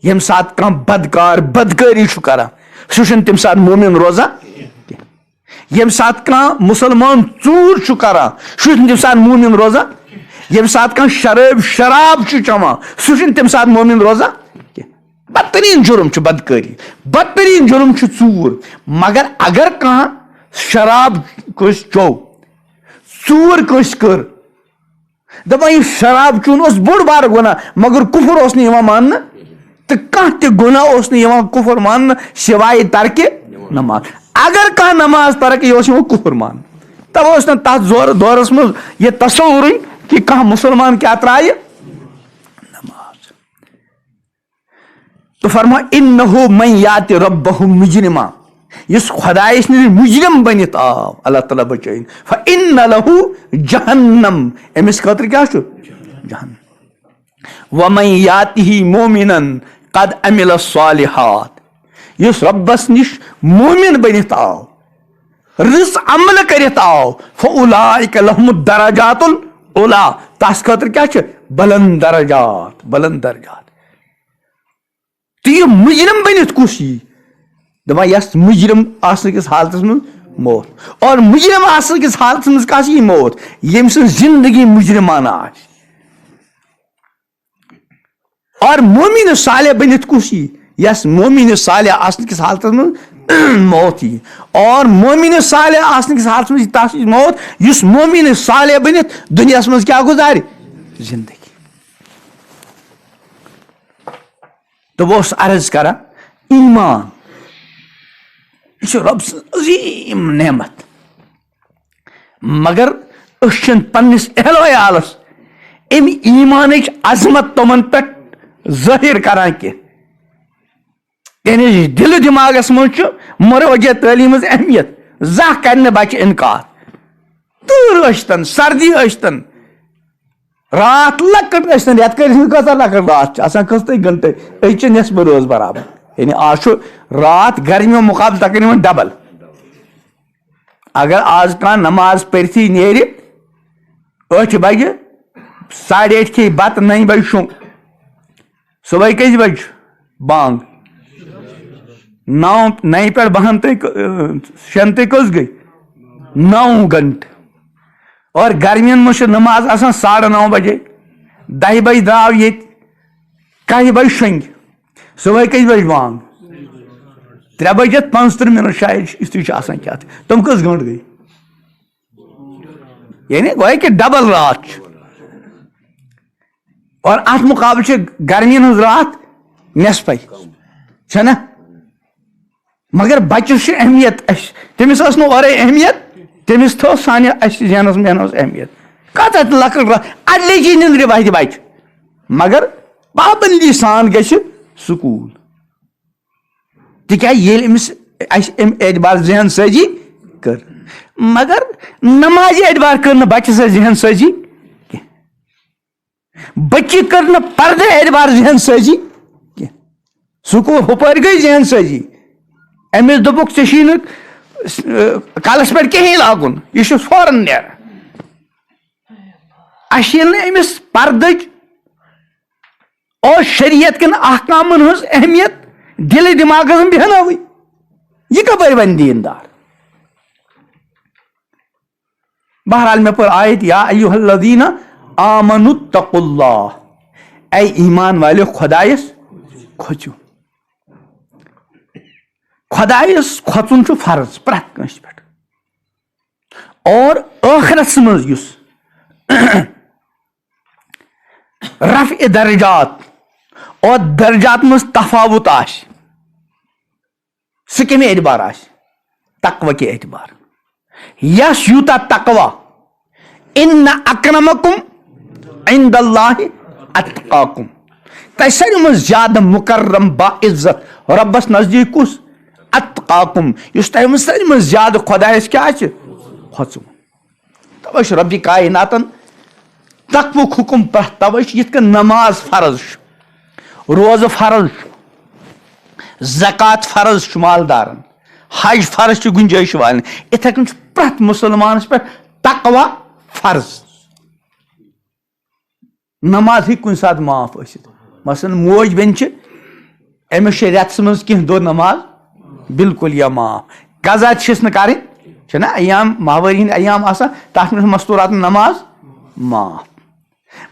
ییٚمہِ ساتہٕ کانٛہہ بدکار بدکٲری چھُ کران سُہ چھُنہٕ تمہِ ساتہٕ مومن روزان. ییٚمہِ ساتہٕ کانٛہہ مُسلمان ژوٗر چھُ کران سُہ چھُنہٕ تمہِ ساتہٕ مومن روزان. ییٚمہِ ساتہٕ کانٛہہ شراب چھُ چٮ۪وان سُہ چھُنہٕ تمہِ ساتہٕ مومن روزان کینٛہہ. بدترین جرم چھُ بدکٲری, بدترین جرم چھُ ژوٗر. مگر اگر کانٛہہ شراب کٲنٛسہِ چوٚو ژوٗر کٲنٛسہِ کٔر دپان یہِ شراب چوٚن اوس بوٚڑ بارٕ گۄناہ مگر کفر اوس نہٕ یِوان ماننہٕ تہٕ کانٛہہ تہِ گۄناہ اوس نہٕ یِوان کفر ماننہٕ سوائے ترکہِ نماز. اگر کانٛہہ نماز ترک یہِ اوس یِوان کفر ماننہٕ. تَوے اوس نہٕ تتھ دورس منٛز یہِ تصورٕے کہ کانٛہہ مسلمان کیٛاہ ترایہِ نماز. تو فرما انہو من یاتِ ربہ مجرما, یُس خدایس نِش مجرم بٔنِتھ آو اللہ تعالیٰ بچٲیِن فإن لہُ جہنم, أمِس خٲطرٕ کیٛاہ چھُ جہنم. ومن یاتہ مومنا قد عمل الصالحات, یُس رۄبس نِش مومن بٔنِتھ آو رٕژ عملہٕ کٔرِتھ آو فاولئک لہم الدرجات العلی, تس خٲطرٕ کیٛاہ چھِ بلند درجات بلند درجات. تہٕ یہِ مجرم بٔنِتھ کُس یی دپان یس مجرم آسنہٕ کِس حالتس منٛز موت. اور مجرم آسنہٕ کِس حالتس منٛز کس یی موت ییٚمہِ سٕنٛز زندگی مجرمانہ آسہِ. اور مومن صالح بٔنِتھ کُس یی یس مومن صالح آسنہٕ کِس حالتس منٛز موت یی. اور مومن صالح آسنہٕ کِس حالتس منٛز یی تس یی موت یُس مومن صالح بٔنِتھ دُنیاہس منٛز کیٛاہ گُزارِ زندگی. تہٕ بہٕ اوسُس عرض کران ایمان یہِ چھُ رۄب سٕنٛز عظیٖم نعمت مگر أسۍ چھِنہٕ پننِس اہل ویالس امہِ ایمانٕچ عظمت تِمن پٮ۪ٹھ ظٲہر کران کینٛہہ. تِہنٛدِس دِلہٕ دٮ۪ماغس منٛز چھُ مروجہ تعلیٖم ہٕنٛز اہمیت. زانٛہہ کرِ نہٕ بچہِ انکار, تۭر ٲسۍتن سردی ٲسۍتن رات لۄکٕٹ ٲسۍتن رٮ۪تہٕ کٲلِس منٛز کۭژاہ لۄکٕٹ رات چھِ آسان کٔژتٲنی گنٹے أسۍ چھِ نٮ۪صبہٕ رٲژ برابر. یعنی آز چھُ رات گرمیو مُقابلہٕ تقریٖباً ڈبل. اگر آز کانٛہہ نماز پٔرتھٕے نیرِ 8 بجہِ 8:30 کھیٚیہِ بتہٕ 9 بجہِ شۄنٛگ صبحٲے کٔژِ بجہِ چھُ بانگ 9 پٮ۪ٹھ 12 تام 6 تام کٔژ گٔے 9 گنٹہٕ. اور گرمین منٛز چھِ نماز آسان 9:30 بجے 10 بجہِ درٛاو ییٚتہِ 1 بجہِ شۄنٛگہِ صبحٲے کٔژِ بجہِ بانگ 3:35 شاید یُتھُے چھُ آسان کیٛاہ تِم کٔژ گنٹہٕ گٔے. یعنی گویا کہِ ڈبل رات چھُ. اور اتھ مُقابلہٕ چھِ گرمین ہٕنٛز رات نٮ۪صفے چھنا. مگر بچس چھِ اہمیت اسہِ تٔمِس ٲس نہٕ اورے اہمیت تٔمِس تھٲو سانہِ اسہِ زینس مینس اہمیت. کۭژاہ تہِ لۄکٕٹ رات اَدٕ لٔجی نِندرِ وتھِ بچہِ مگر پابندی سان گژھِ سکوٗل. تِکیٛازِ ییٚلہِ أمِس اَسہِ امہِ اعتبار ذہن سٲزی کٔر مگر نمازِ اعتبار کٔر نہٕ بچہِ سۭتۍ ذہن سٲزی کینٛہہ. بچی کٔر نہٕ پردٕ اعتبار ذہن سٲزی کینٛہہ. سکوٗل ہُپٲرۍ گٔے ذہن سٲزی أمِس دوٚپُکھ ژےٚ چھی نہٕ کلس پٮ۪ٹھ کِہینۍ لاگُن یہِ چھُ فورن نیران. اَسہِ ییٚلہِ نہٕ أمِس پردٕچ اور شریعت کٮ۪ن احکامن ہٕنٛز اہمیت دِلہِ دٮ۪ماغس منٛز بیٚہنٲوٕے یہِ کپٲرۍ بنہِ دیٖندار. بہرحال مےٚ پٔر آیت یا ایُّہا الذیٖنَ آمنوا اتقوا اللہ, اے ایمان والیو خۄدایس کھوژِو. خۄدایس کھوژُن چھُ فرض پرٛٮ۪تھ کٲنٛسہِ پٮ۪ٹھ. اور ٲخرس منٛز یُس رفع درجات اور درجات منٛز تفاوت آسہِ سُہ کمہِ اعتبار آسہِ تقوی کے اعتبار یس یوتا تقوی ان اکرمکم عند اللہ اتقاکم تہ ساروی من زیادہ مکرم باعزت ربس نزدیک کس اتقاکم اس تہ من ساروی من زیادہ خدایس کیا کھوژمت توے ربی کائناتن تقوک حکم پرت توے یت کن نماز فرض روزہ فرض زکات فرض مالدارن حج فرض گنجائش والن اتھے کن پرت مسلمانس پہ تقوی فرض نماز ہیٚکہِ کُنہِ ساتہٕ معاف ٲسِتھ مثلاً موج بیٚنہِ چھِ أمِس چھِ رٮ۪تس منٛز کینٛہہ دۄہ نماز بالکل یا معاف قضا چھِس نہٕ کَرٕنۍ چھِنہ ایام ماہوٲری ہِنٛدۍ ایام آسان تَتھ منٛز چھِ مستوٗراتن نماز معاف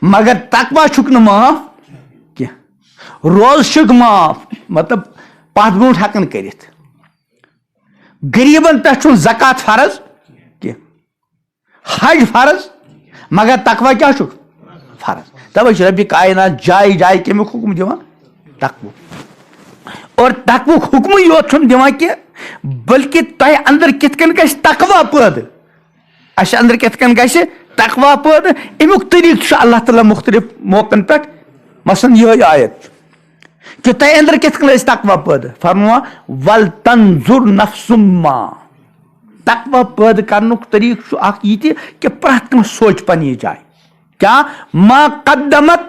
مگر تقوی چھُکھ نہٕ معاف کینٛہہ روزٕ چھُکھ معاف مطلب پتھ برونٛٹھ ہٮ۪کان کٔرِتھ غریٖبن پٮ۪ٹھ چھُنہٕ زکات فرض کینٛہہ حج فرض مگر تقوی کیٛاہ چھُکھ فرض توے چھُ ربِ کائنات جایہِ جایہِ کمیُک حکم دِوان تقوی اور تقویُک حکمٕے یوت چھُنہٕ دِوان کینٛہہ بلکہِ تۄہہِ انٛدر کِتھ کٔنۍ گژھِ تقوی پٲدٕ اَسہِ انٛدر کِتھ کٔنۍ گژھِ تقوی پٲدٕ امیُک طریٖقہٕ چھُ اللہ تعالیٰ مختلف موقعن پٮ۪ٹھ مثلاً یِہوٚے آیت چھُ کہ تۄہہِ انٛدر کِتھ کٔنۍ ٲسۍ تقوی پٲدٕ فرمووَ ول تنظر نفسم ما تقوی پٲدٕ کرنُک طریٖقہٕ چھُ اکھ یہِ تہِ کہ پرٛٮ۪تھ کانٛہہ سونٛچہِ پننہِ جایہِ کیا ما قدمت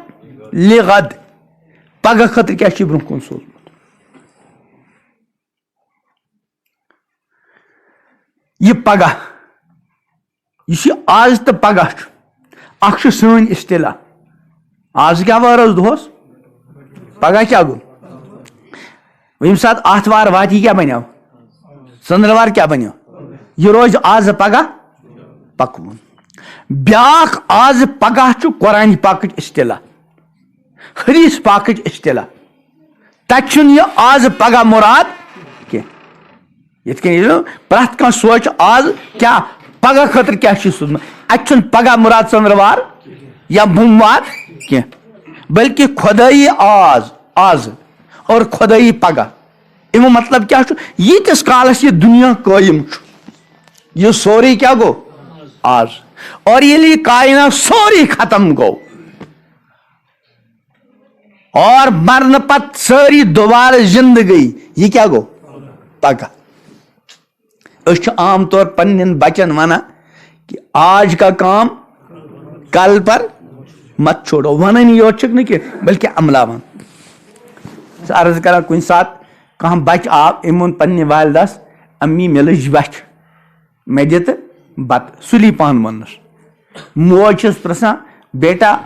لغد پگہ خٲطرٕ کیٛاہ چھُ برونٛہہ کُن سوٗزمُت یہِ پگہ یہِ چھُ آز تہٕ پگہ چھُ اکھ چھُ سٲنۍ اصطلاح آز کیٛاہ وار ٲس دۄہس پگہ کیٛاہ گوٚو ییٚمہِ ساتہٕ آتھوار واتہِ یہِ کیٛاہ بنیو ژٔنٛدٕروار کیٛاہ بنیو یہِ روزِ آز پگہ پکوُن بیاکھ آز پگہ چھُ قرآنہِ پاکٕچ اصطلاح حدیث پاکٕچ اصطلاح تتہِ چھُنہٕ یہِ آز پگہ مراد کینٛہہ یِتھ کٔنۍ پرٛٮ۪تھ کانٛہہ سونٛچہِ آز کیٛاہ پگہ خٲطرٕ کیٛاہ چھُ سوٗزمُت اتہِ چھُنہٕ پگہ مراد ژٔنٛدٕروار یا بوموار کینٛہہ بلکہِ خۄدٲیی آز اور خۄدٲیی پگہ امیُک مطلب کیٛاہ چھُ ییٖتِس کالس یہِ دُنیا قٲیِم چھُ یہِ سورُے کیٛاہ گوٚو آز اور ییٚلہِ یہِ کائنات سورُے ختم گوٚو اور مرنہٕ پتہٕ سٲری دوبارٕ زندگی یہِ کیٛاہ گوٚو پگہ أسۍ چھِ عام طور پننٮ۪ن بچن ونان کہ آج کا کام کل پر مت چھوڑو ونٲنی یوت چھِکھ نہٕ کینٛہہ بلکہِ عملاوان ژٕ عرض کران کُنہِ ساتہٕ کانٛہہ بچہِ آو أمۍ ووٚن پننہِ والدس امی مےٚ لٔج وٮ۪ٹھ مےٚ دِ تہٕ بتہٕ سُلی پہن ووٚننس موج چھس پرژھان بیٹا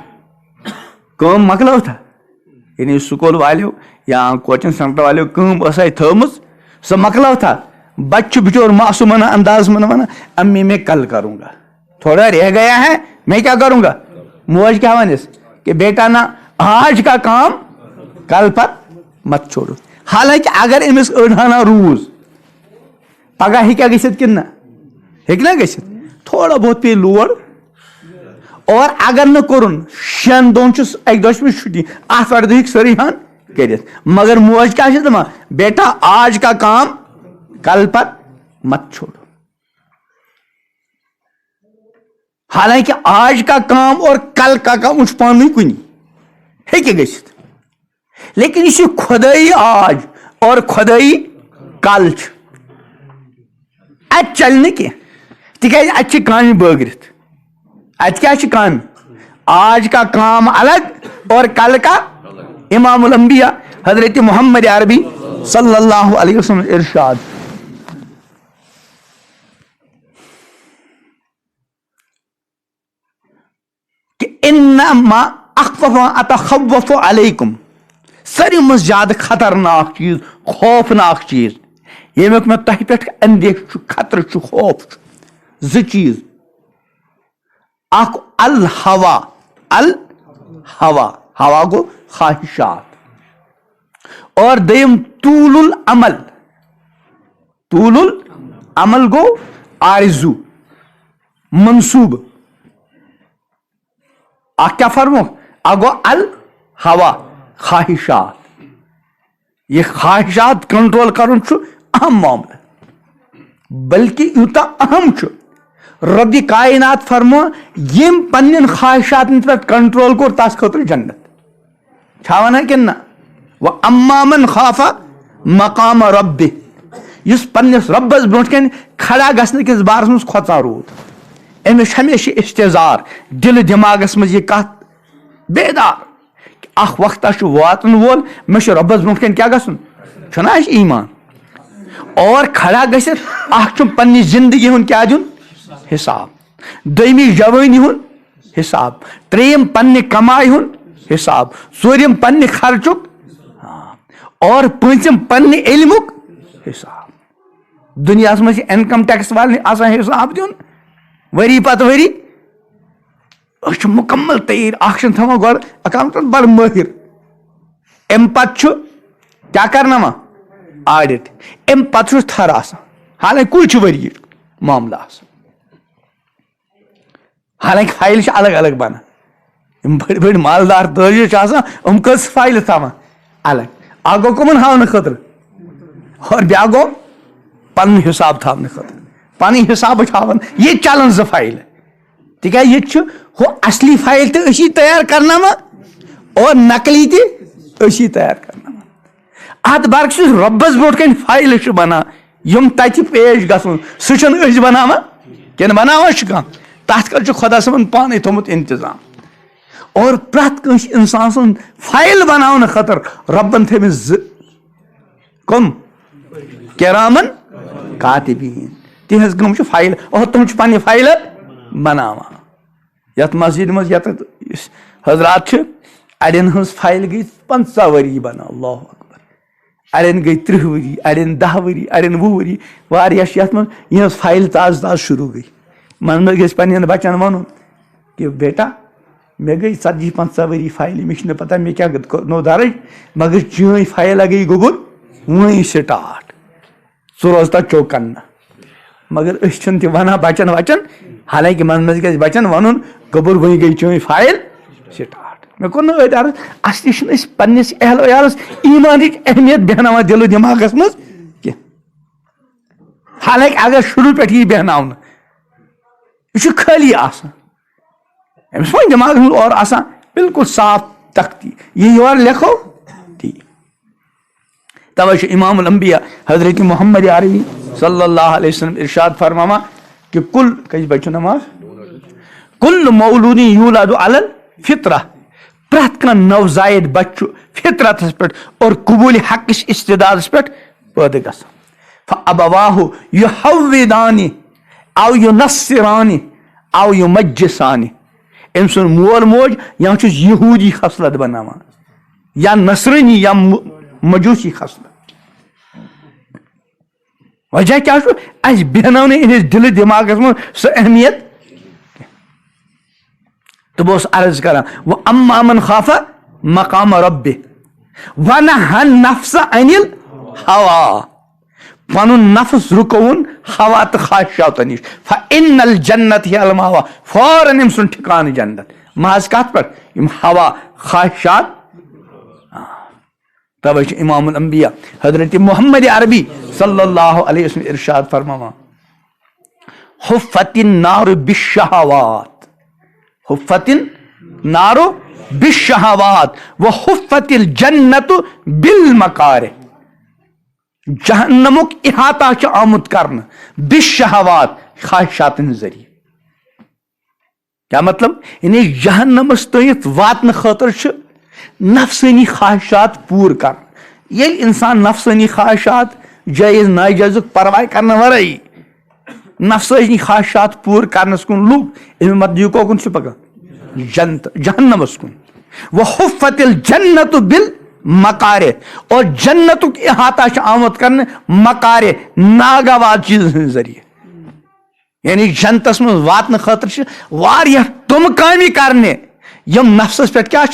کٲم مۄکلٲوتھا یعنی سکوٗل والیو یا کوچنگ سینٹر والیو کٲم ٲسا تھٲومٕژ سۄ مۄکلٲوتھا بچہ چھُ بچور معصوٗمانہ انداز منٛز ونان امی میں کل کروں گا تھوڑا رہ گیا ہے میں کیا کروں گا موج کیا ونس کہ بیٹا نا آج کا کام کل پر مت چھوڑو حالانکہ اگر أمِس أڑہانہ روٗز پگہہ ہیٚکیٛاہ گٔژھِتھ کِنہٕ نہ ہیٚکہِ نا گٔژھِتھ تھوڑا بہت پیٚیہِ لوڑ اور اگر نہٕ کوٚرُن شٮ۪ن دۄہن چھُس اکہِ دۄہ چھِ أمِس چھُٹی آتھوارِ دۄہ ہیٚکہِ سٲرٕے ہن کٔرِتھ مگر موج کیٛاہ چھِ دپان بیٹا آج کا کام کل پر مت چھوڑو حالانکہ آج کا کام اور کل کا کام چھُ پانہٕ ؤنۍ کُنی ہیٚکہِ گٔژھِتھ لیکن یہِ چھُ خۄدٲیی آج اور خۄدٲیی کل چھُ اتہِ چلہِ نہٕ کینٛہہ تِکیٛازِ اتہِ چھِ کامہِ بٲگرِتھ اتہِ کیٛاہ چھِ کامہِ آج کا کام الگ اور کل کا امام الانبیاء حضرت محمد عربی صلی اللہ علیہ وسلم ارشاد کہ انما اخوف اتخوف علیکم ساروی منٛز زیادٕ خطرناک چیٖز خوفناک چیٖز ییٚمیُک مےٚ تۄہہِ پٮ۪ٹھ اندیشہٕ چھُ خطرٕ چھُ خوف چھُ زٕ چیٖز اکھ الہوا ہوا گوٚو خواہشات اور دوٚیِم طوٗل العمل گوٚو آرزوٗ منصوٗبہٕ اکھ کیٛاہ فرموکھ اکھ گوٚو الہوا خواہشات یہ خواہشات کنٹرول کرُن چھُ اہم معاملہٕ بلکہ یوتا اہم رب کائنات فرمو یم پنن خواہشاتن پہ کنٹرول کور تس خاطر جنت چھاوانا کن نا وَأَمَّا مَنْ خَافَ مَقَامَ رَبِّهِ یس پنس ربس برونٹ کن کھڑا گھن کس بارس مز کھوژان رود امس ہمیشہ استظار دل دماغس مز یہ کت بیدار اخ وقت واتن وول مے ربس برونٹ کن کیا گھن چھنا اس ایمان اور کھڑا گھت اخ پنہ زندگی ہند کیا دن حساب دویمی جوانی ہند حساب تریم پنہ کمائی ہند حساب ژورم پنہ خرچک اور پانچم پنہ علمک حساب دنیا مجھ انکم ٹیکس والے آسان حساب دن وری پتہ وری مکمل تیار اخ تھوان گو اکاؤنٹنٹ بڑ ماہر ام پتہ کیا کرنا آڈٹ ام پتہ تھر آسان حالانکہ کل وری معاملہ آسان حالانکہ فائل الگ الگ بنان بڑی بڑی مالدار تاجر آسان کس فائل تھوان الگ اکھ گو کمن ہاؤنہ خاطر اور بیا گو پن حساب تھاؤنہ خاطر پن حساب ہاؤن یہ چلن زٕ فائل تکیاز یہ ہو اصلی فائل تو اسی تیار کرنا اور نقلی تہ اسی تیار کرنا ات برعکس ربس برونٹ کن فائل بنان یم تت پیش گھن سہ بناوان کن بناوان کھانا تت کل خدا صبن پانے تھومت انتظام اور پرت کنس انسان سن فائل بناؤن خاطر ربن تھمس کم کرامن کاتبین تہذ کم فائل اور تم پنہ فائل بناوان یت مسجد مز یت حضرات اڑین ہز فائل گئی 50 ؤری بنا اللہ اکبر اڑین گئی 30 ؤری اڑین 10 ؤری اڑین 20 ؤری واریاہ یت من یہ فائل تاز تاز شروع گئی من گژھِ پنن بچن ونن کہ بیٹا مے گئی 40-50 ؤری فائل مے پتہ مے کیا نو درج مگر چین فائل گئی گوبر وہیں سٹارٹ ژٕ روز تتھ چوکن مگر اس تہ ونان بچن وچن حالانکہ من مز گژھِ بچن ونن گوبر وہیں گئی چین فائل سٹارٹ مے کور نہ ات عرض اصلی چھُنہٕ أسۍ پننس اہل ویالس ایمانٕچ اہمیت بیہناوان دل و دماغس مز کینٛہہ حالانکہ اگر شروع پٮ۪ٹھ یی بیہناونہٕ یہ چھُ خٲلی آسان امس وۄنۍ دماغ منٛز اور آسان بالکل صاف تختی یہ یور لکھو ٹھیک توے چھُ امام الانبیاء حضرت محمد عربی صلی اللہ علیہ وسلم ارشاد فرماوان کہ کل کٔژِ بجہِ چھُ نماز کل مولود یولد علی الفطرہ پرٛٮ۪تھ کانٛہہ نوزائد بچہ فطرتس پٮ۪ٹھ اور قبول حقس استعدادس پٮ۪ٹھ پٲدٕ گژھان فابواہ یحودانہِ او ینصرانہِ او یمجسانہِ أمۍ سُنٛد مول موج یا چھُس یہودی خصلت بناوان یا نصرانی یا مجوسی خصلت وجہ کیا چھُ اَسہِ بیہناونہٕ أہنٛدِس دِلہٕ دٮ۪ماغس منٛز سۄ اہمیت تہٕ بہٕ اوسُس عرض کران وَأَمَّا مَنْ خَافَ مَقَامَ رَبِّهِ وَنَهَا النَّفْسَ عَنِ الْهَوَىٰ پنن نفس رکوُن ہوا تو خواہشاتو نش فإن الجنت ہی الماوا فوراً ام سن ٹھکانہ جنت محض کت پہ یم ہوا خواہشات توے امام الانبیاء حضرت محمد عربی صلی اللہ علیہ وسلم ارشاد فرماوان حفت النار بالشہوات حفت النار بالشہوات وحفت الجنت بالمکارہ جہنمک احاطہ آمد کرنا بالشہوات خواہشات ذریعہ کیا مطلب یعنی جہنمس تیت واتن خاطر نفسانی خواہشات پور کر یل انسان نفسانی خواہشات جائز ناجائز پرواہ کرنے ورائی نفسانی خواہشات پور کرنس کن لوگ امی مدیو کو کن پکا جہنمس کن وحفت الجنت بالمکارہ اور جنت کی احاطہ آمد کرنے مکارہ ناگوار چیز ذریعہ یعنی جنتس من واتن خاطر واریاہ تم کامی کرنے یم نفسس پہ کیا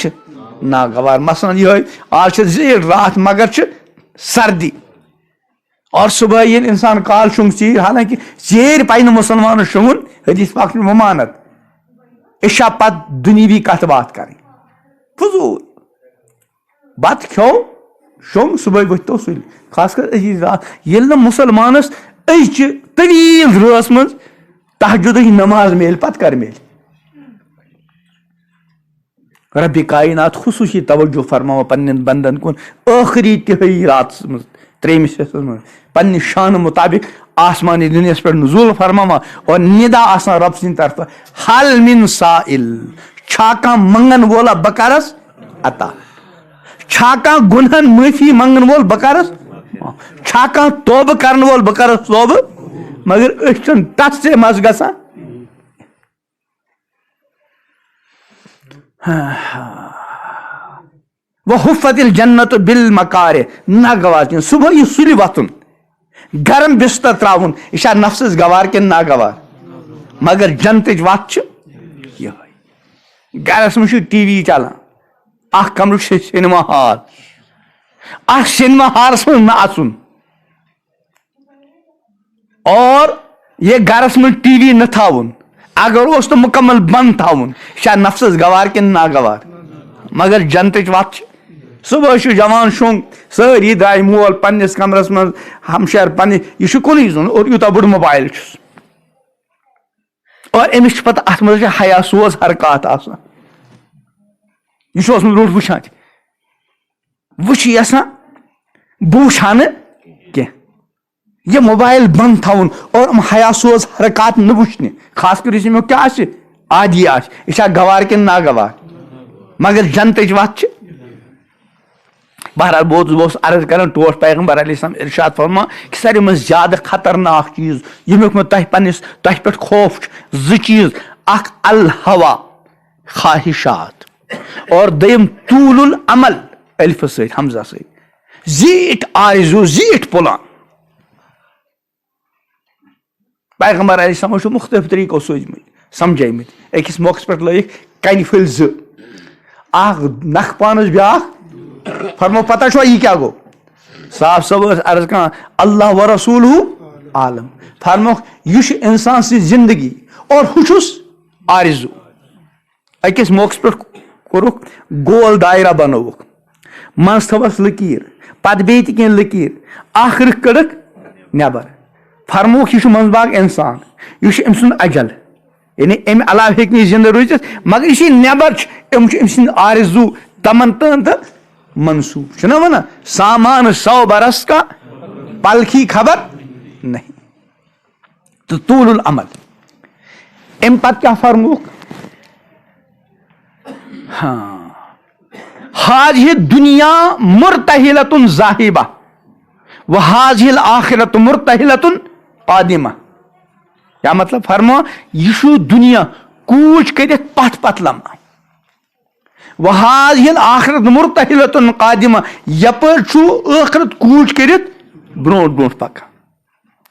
ناگوار مثلا یہ آج زیر رات مگر سردی اور صبح یہ انسان کال شنگ چیر حالانکہ چیر پہ مسلمان شنگن حدیث پاک ممانت عشاء پت دنیوی کت بات کریں فضول بت کھو شنگ صبح ورتو سل خاص کر عزیز رات یل مسلمانس اچ طویل رٲژ منٛز تہجدٕچ نماز میلہِ پتہٕ کر میلہِ. ربِ کائنات خصوٗصی توجہ فرماوان پننٮ۪ن بندن کُن ٲخری تِہٲیی راتس منٛز 3مِس حصس منٛز پننہِ شانہٕ مُطابق آسمانی دُنیاہس پٮ۪ٹھ نزول فرماوان اور ندا آسان رب سٕنٛدِ طرفہٕ حل من سائل چھا کانٛہہ منگن وولا بہٕ کرس عطا, چھا کانٛہہ گُنہن معٲفی منگن وول بہٕ کرس, چھا کانٛہہ توبہٕ کرن وول بہٕ کرس توبہٕ, مگر أسۍ چھِنہٕ تتھ سے مس گژھان. وحفت الجنت بالمکارِ ناگوار صبح یہ سُلہِ وۄتھُن گرم بستر تراوُن یہِ چھا نفسس گوار کِنہٕ ناگوار, مگر جنتٕچ وتھ چھِ یِہوٚے. گرس منٛز چھُ ٹی وی چلان, اکھ کمرٕ چھُ سینما ہال, اتھ سینما ہالس منٛز نہٕ اژُن اور یہ گرس منٛز ٹی وی نہٕ تھاوُن, اگر اوس تہٕ مکمل بنٛد تھاوُن یہِ چھا نفسس گوار کِنہٕ ناگوار, مگر جنتٕچ وتھ چھِ. صبح چھُ جوان شوٚنٛگ سٲری درٛاے مول پننس کمرس منٛز ہمشیر پننہِ یہِ چھُ کُنُے زوٚن اور یوٗتاہ بوٚڑ موبایل چھُس اور أمِس چھِ پتہٕ اتھ منٛز چھِ حیا سوز حرکات آسان. یہِ چھُ اوسمُت برونٛٹھ وٕچھان تہِ وۄنۍ چھُ یژھان بہٕ وٕچھ ہا نہٕ کینٛہہ, یہ موبایل بنٛد تھاوُن اور حیا سوز حرکات نہٕ وٕچھنہِ, خاص کر یُس امیُک کیٛاہ آسہِ عادی آسہِ یہِ چھا گوار کِنہٕ ناگوار, مگر جنتٕچ وتھ چھِ. بہرحال بہٕ اوسُس عرض کران ٹوٹھ پیغمبر علیہ السلام ارشاد فرما کہ ساروی منٛز زیادٕ خطرناک چیٖز ییٚمیُک مےٚ تۄہہِ پٮ۪ٹھ خوف چھُ زٕ چیٖز, اکھ الہوا خواہشات اور دوٚیِم طوٗل العمل الفہٕ سۭتۍ حمزہ سۭتۍ, زیٖٹھ آرزوٗ زیٖٹھ پُلان. پیغمبر علیہ السلام چھُ مختلف طریٖقو سوٗزمٕتۍ سمجھٲیمٕتۍ. أکِس موقعس پٮ۪ٹھ لٲگِکھ کنہِ پھٔلۍ زٕ, اکھ نکھٕ پانس بیٛاکھ فرمو پتہ چھوا یہِ کیٛاہ گوٚو, صاحب صٲب ٲس عرض کران اللہ و رسوٗلہ عالم, فرموکھ یہِ چھُ انسان سٕنٛز زندگی اور ہُہ چھُس آرزوٗ. أکِس موقعس پٮ۪ٹھ کوٚرُکھ گول دایرہ بنووُکھ, منٛزٕ تھٲوس لٔکیٖر, پتہٕ بیٚیہِ تہِ کینٛہہ لٔکیٖر, آخرٕ کٔڑٕکھ نٮ۪بر, فرموکھ یہِ چھُ منٛزٕ باگ انسان, یہِ چھُ أمۍ سُنٛد اجل, یعنی امہِ علاوٕ ہیٚکہِ نہٕ یہِ زندٕ روٗزِتھ, مگر یہِ چھُ نٮ۪بر چھُ أمۍ چھُ أمۍ سٕنٛدۍ آرزوٗ تمناہن تہٕ منصوٗب چھُنہ ونان سامان 100 برس کا پلکھی خبر نہیں تہٕ طوٗل العمل. امہِ پتہٕ کیٛاہ فرموکھ, حاضہِ دُنیا مرتحلتن ذاہبہ و حاضہِ الآخرت مرتحلتن قادمہ. کیٛاہ مطلب فرمو یہِ چھُ دُنیا کوٗچ کٔرِتھ پتھ پتھ لمان, وحاظ الآخرت مرتحلتن قادمہ یپٲرۍ چھُ ٲخرت کوٗچ کٔرِتھ برونٛٹھ برونٛٹھ پکان.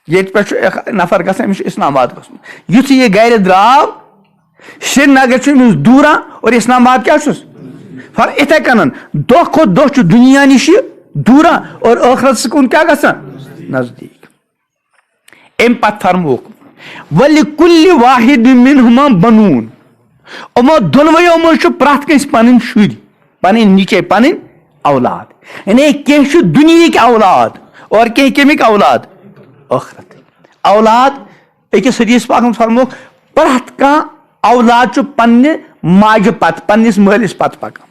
ییٚتہِ پٮ۪ٹھ چھُ اکھ نفر گژھان أمِس چھُ اسلام آباد گژھُن, یُتھُے یہِ گرِ درٛاو سرینگر چھُ أمِس دوٗران اور اسلام آباد کیٛاہ چھُس یِتھے کٔنن دۄہ کھۄتہٕ دۄہ چھُ دُنیا نِش دوٗران اور ٲخرتس کُن کیٛاہ گژھان نزدیٖک. امہِ پتہٕ فرموکھ وَلِکُلِّ واحِدٍ مِنْہُمَا بَنوٗن, یِمو دۄنوَیو منٛز چھُ پرٛٮ۪تھ کٲنٛسہِ پنٕنۍ شُرۍ, پنٕنۍ نیچے, پنٕنۍ اولاد, یعنی کینٛہہ چھُ دُنیہِکۍ اولاد اور کینٛہہ کیٚمِکۍ اولاد ٲخرت اولاد. أکِس حدیٖث پاکس منٛز فرموکھ پرٛٮ۪تھ کانٛہہ اولاد چھُ پننہِ ماجہِ پتہٕ پننِس مٲلِس پتہٕ پکان,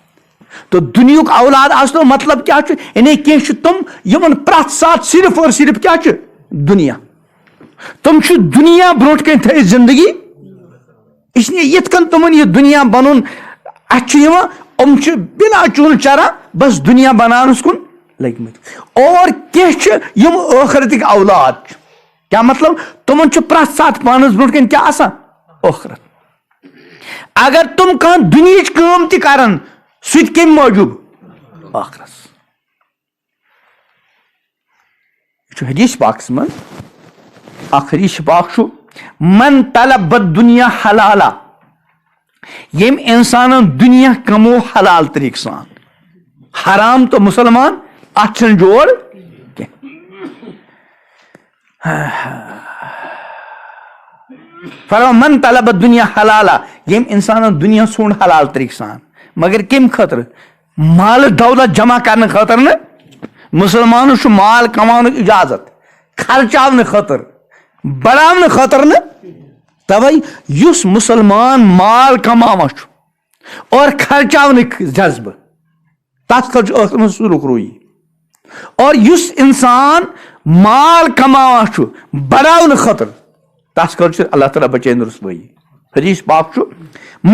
تہٕ دُنیہُک اولاد آسنُک مطلب کیٛاہ چھُ, یعنی کینٛہہ چھِ تِم یِمن پرٛٮ۪تھ ساتہٕ صرف اور صرف کیٛاہ چھُ دُنیا, تِم چھِ دُنیا برونٛٹھ کَنۍ تھٲیِتھ زندگی, اس لیے یِتھ کٔنۍ تِمن یہِ دُنیا بنُن اَتھِ چھُ یِوان یِم چھِ بِنا چوٗنہٕ چران بس دُنیا بناونس کُن لٔگمٕتۍ, اور کینٛہہ چھِ یِم ٲخرتٕکۍ اولاد چھِ. کیٛاہ مطلب تِمن چھُ پرٛٮ۪تھ ساتہٕ پانس برونٛٹھ کَنۍ کیٛاہ آسان ٲخرت. اگر تِم کانٛہہ دُنیہٕچ کٲم تہِ کرن سُہ تہِ کمہِ موٗجوٗب ٲخرس. یہِ چھُ حدیٖث پاکس منٛز اکھ حدیٖث پاک چھُ من طلب دُنیا حلالا, ییٚمۍ انسانن دُنیا کمو حلال طریٖقہٕ سان, حرام تہٕ مُسلمان اتھ چھُنہٕ جوڑ کینٛہہ. من طلب دُنیا حلالا, ییٚمۍ انسانن دُنیا ژھونٛڈ حلال طریٖقہٕ سان, مگر کمہِ خٲطرٕ مالہٕ دولت جمع کرنہٕ خٲطرٕ نہٕ, مُسلمانس چھُ مال کماونُک اِجازت خرچاونہٕ خٲطرٕ, بڑاونہٕ خٲطرٕ نہٕ توے یُس مُسلمان مال کماوان چھُ اور خرچاونٕکۍ جذبہٕ تتھ خٲطرٕ چھُ ٲخرس منٛز سُہ رُکروٗیی اور یُس انسان مال کماوان چھُ بڑاونہٕ خٲطرٕ تس خٲطرٕ چھُ اللہ تعالیٰ بچٲیِن رُسوٲیی حدیث پاک چھُ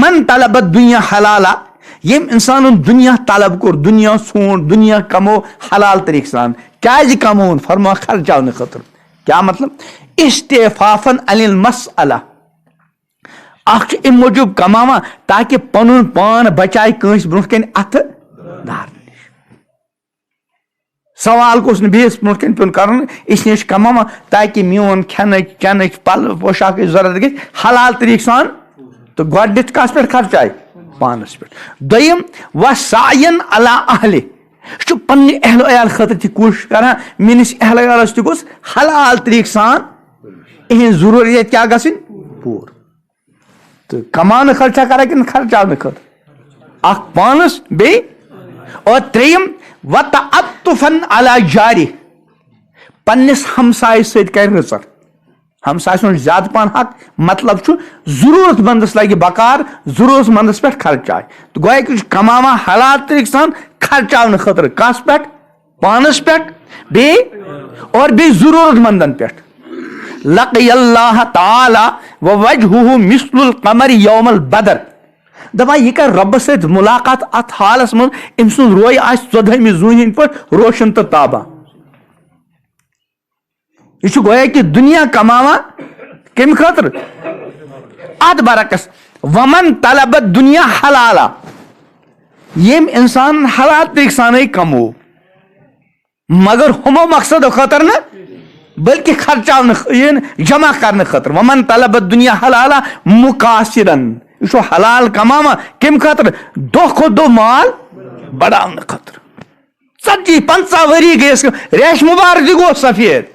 من طلب الدنیا حلالا ییٚمۍ انسانن دُنیا طلب کوٚر دُنیا ژھونٛڈ دُنیا کمو حلال طریقہٕ سان کیازِ کمووُن فرما خرچاونہٕ خٲطرٕ کیاہ مطلب استعفافن عن المسألہ اکھ چھُ امہِ موٗجوٗب کماوان تاکہِ پنُن پان بچایہِ کٲنٛسہِ برونٛٹھ کَنہِ اتھٕ دارنہٕ نِش سوال گوٚژھ نہٕ بیٚیِس برونٛٹھ کَنہِ پیوٚن کرُن اس لیے چھُ کماوان تاکہِ میون کھٮ۪نٕچ چٮ۪نٕچ پلو پوشاکٕچ ضروٗرت گژھِ حلال طریقہٕ سان تہٕ گۄڈٕنیتھ کس پٮ۪ٹھ خرچاے پانس پٮ۪ٹھ دوٚیِم وسعین علی اہلہِ یہِ چھُ پننہِ اہلو عیال خٲطرٕ تہِ کوٗشش کران میٲنِس اہلو عیالس تہِ گوٚژھ حلال طریقہٕ سان اِہنٛز ضروٗریت کیاہ گژھٕنۍ پوٗرٕ تہٕ کماونہٕ خٲطرٕ چھا کران کِنہٕ خرچاونہٕ خٲطرٕ اکھ پانس بیٚیہِ اور ترٛیٚیِم وتعطفن علی جارِ پننس ہمسایہِ سۭتۍ کرِ رٕژر ہمسایہِ سُنٛد زیادٕ پہن حق مطلب چھُ ضروٗرت مندس لگہِ بکار ضروٗرت مندس پٮ۪ٹھ خرچاے تہٕ گویا کہِ چھُ کماوان حلال طریقہٕ سان خرچاونہٕ خٲطرٕ کس پٮ۪ٹھ پانس پٮ۪ٹھ بیٚیہِ ضروٗرت مندن پٮ۪ٹھ لقی اللہ تعالیٰ ووجہہ مثل القمر یوم البدر دپان یہِ کر رۄبس سۭتۍ مُلاقات اتھ حالس منٛز أمۍ سُنٛد روے آسہِ 14مہِ زوٗنہِ ہٕنٛدۍ پٲٹھۍ روشن تہٕ تابا یہ چھُ گویا کہِ دُنیا کماوان کمہِ خٲطرٕ اتھ برعکس ومن طلب دُنیا حلالا ییٚمۍ انسان حلال طریقہٕ سانے کموو مگر ہُمو مقصدو خٲطرٕ نہٕ بلکہِ خرچاونہٕ جمع کرنہٕ خٲطرٕ ومن طلب دُنیا حلالا مُقاصرن یہ چھُ حلال کماوان کمہِ خٲطرٕ دۄہ کھۄتہٕ دۄہ مال بڑاونہٕ خٲطرٕ 40-50 ؤری گٔیس ریش مُبارک تہِ گوٚو سفید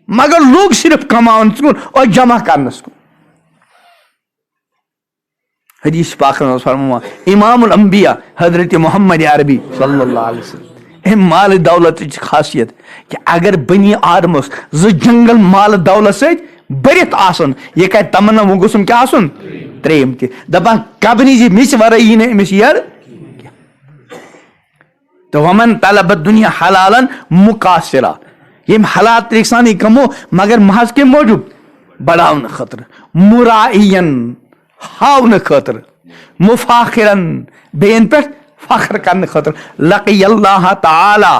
مگر لوگ صرف کماونس کُن اور جمع کرنس کُن حدیث پاک منٛز فرماوان امام الانبیاء حضرت محمد عربی صلی اللہ علیہ وسلم امہِ مالہٕ دولتٕچ خاصیت کہِ اگر بنی آدمس 2 جنگل مالہٕ دولت سۭتۍ بٔرِتھ آسن یہِ کرِ تمنا وۄنۍ گوٚژھُم کیاہ آسُن 3 تہِ دپان کبنی زِ مِژِ ورٲے یی نہٕ أمِس یَرٕ تہٕ ومن طلب دُنیا حلالن مُقاصرا ییٚمۍ حلال طریقہٕ سانٕے کمو مگر محض کمہِ موٗجوٗب بڑاونہٕ خٲطرٕ مُرائین ہاونہٕ خٲطرٕ مُفاخرن بیٚین پٮ۪ٹھ فخر کرنہٕ خٲطرٕ لقی اللہ تعالیٰ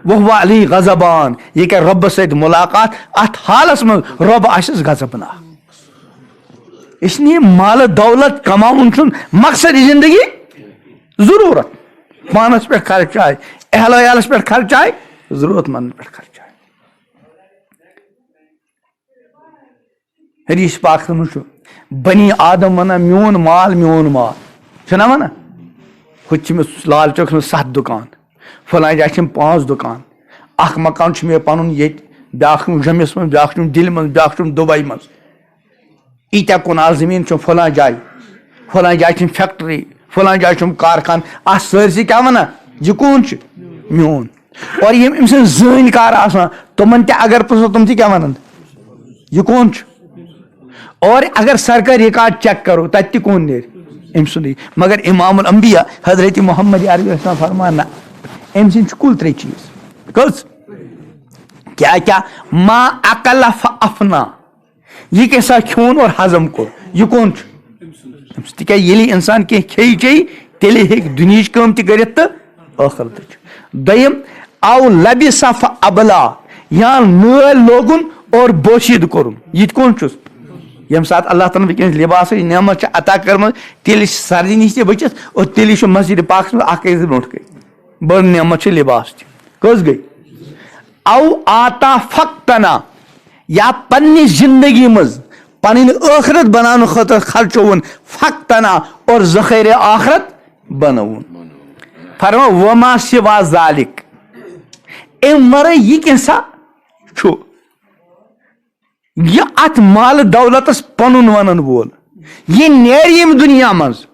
وہو علی غضبان یہِ کرِ رۄبس سۭتۍ مُلاقات اتھ حالس منٛز رۄب آسٮ۪س غضبناک اس لیے مالہٕ دولت کماوُن چھُنہٕ مقصد زندگی ضروٗرت پانس پٮ۪ٹھ خرچاے اہلو عیالس پٮ۪ٹھ خرچاے ضروٗرت مندن پٮ۪ٹھ خرچاے حدیث پاکس منٛز چھُ بنی آدم ونان میون مال چھُنا ونان ہُتہِ چھِ مےٚ لال چوکس منٛز 7 دُکان فلٲنۍ جایہِ چھِم 5 دُکان اکھ مکان چھُ مےٚ پنُن ییٚتہِ بیاکھ چھُم جوٚمِس منٛز بیاکھ چھُم دِلہِ منٛز بیاکھ چھُم دُبے منٛز ییٖتیاہ کنال زٔمیٖن چھُم فلٲنۍ جایہِ چھِم فیکٹری فلٲنۍ جایہِ چھُم کارخان اتھ سٲرسٕے کیاہ ونان یہِ کون چھُ میون اور یِم أمۍ سٕنٛدۍ زٲنۍ کار آسان تِمن تہِ اگر پرژھو تِم تہِ کیاہ ونان یہِ کون چھُ اور اگر سرکٲرۍ ریکارڈ چیک کرو تتہِ تہِ کون نیرِ أمۍ سُنٛدٕے مگر امام الانبیاء حضرت محمد عربی اسلام فرمان نہ أمۍ سٕنٛدۍ چھِ کُل 3 چیٖز کٔژ کیاہ ما اکل فافنا یہِ کیٛاہ کھیوٚن اور ہضم کوٚر یہِ کون چھُ تِکیازِ ییٚلہِ انسان کینٛہہ کھیٚیہِ چیٚیہِ تیٚلے ہیٚکہِ دُنہِچ کٲم تہِ کٔرِتھ تہٕ ٲخرتٕچ دوٚیِم او لبسا فابلا یا نٲلۍ لوگُن اور بوشیٖدٕ کوٚرُن یہِ تہِ کون چھُس ییٚمہِ ساتہٕ اللہ تعالیٰ وٕنکیٚنس لِباسٕچ نعمت چھِ عطا کٔرمٕژ تیٚلہِ چھِ سردی نِش تہِ بٔچِتھ اور تیٚلہِ چھُ مسجد پاکس منٛز اکھ أکِس برونٛٹھ کٔنۍ بٔڑ نعمت چھِ لِباس تہِ کٔژ گٔے او آتا فقتنا یا پننہِ زندگی منٛز پنٕنۍ ٲخرت بناونہٕ خٲطرٕ خرچوُن فقتنا اور ذخیرِ آخرت بنوُن فرما وما سوا ذالک امہِ ورٲے یہِ کینٛژھا چھُ یہ ات مالہٕ دولتس پنُن ونن وول یہ نیرِ ییٚمہِ دُنیا منٛز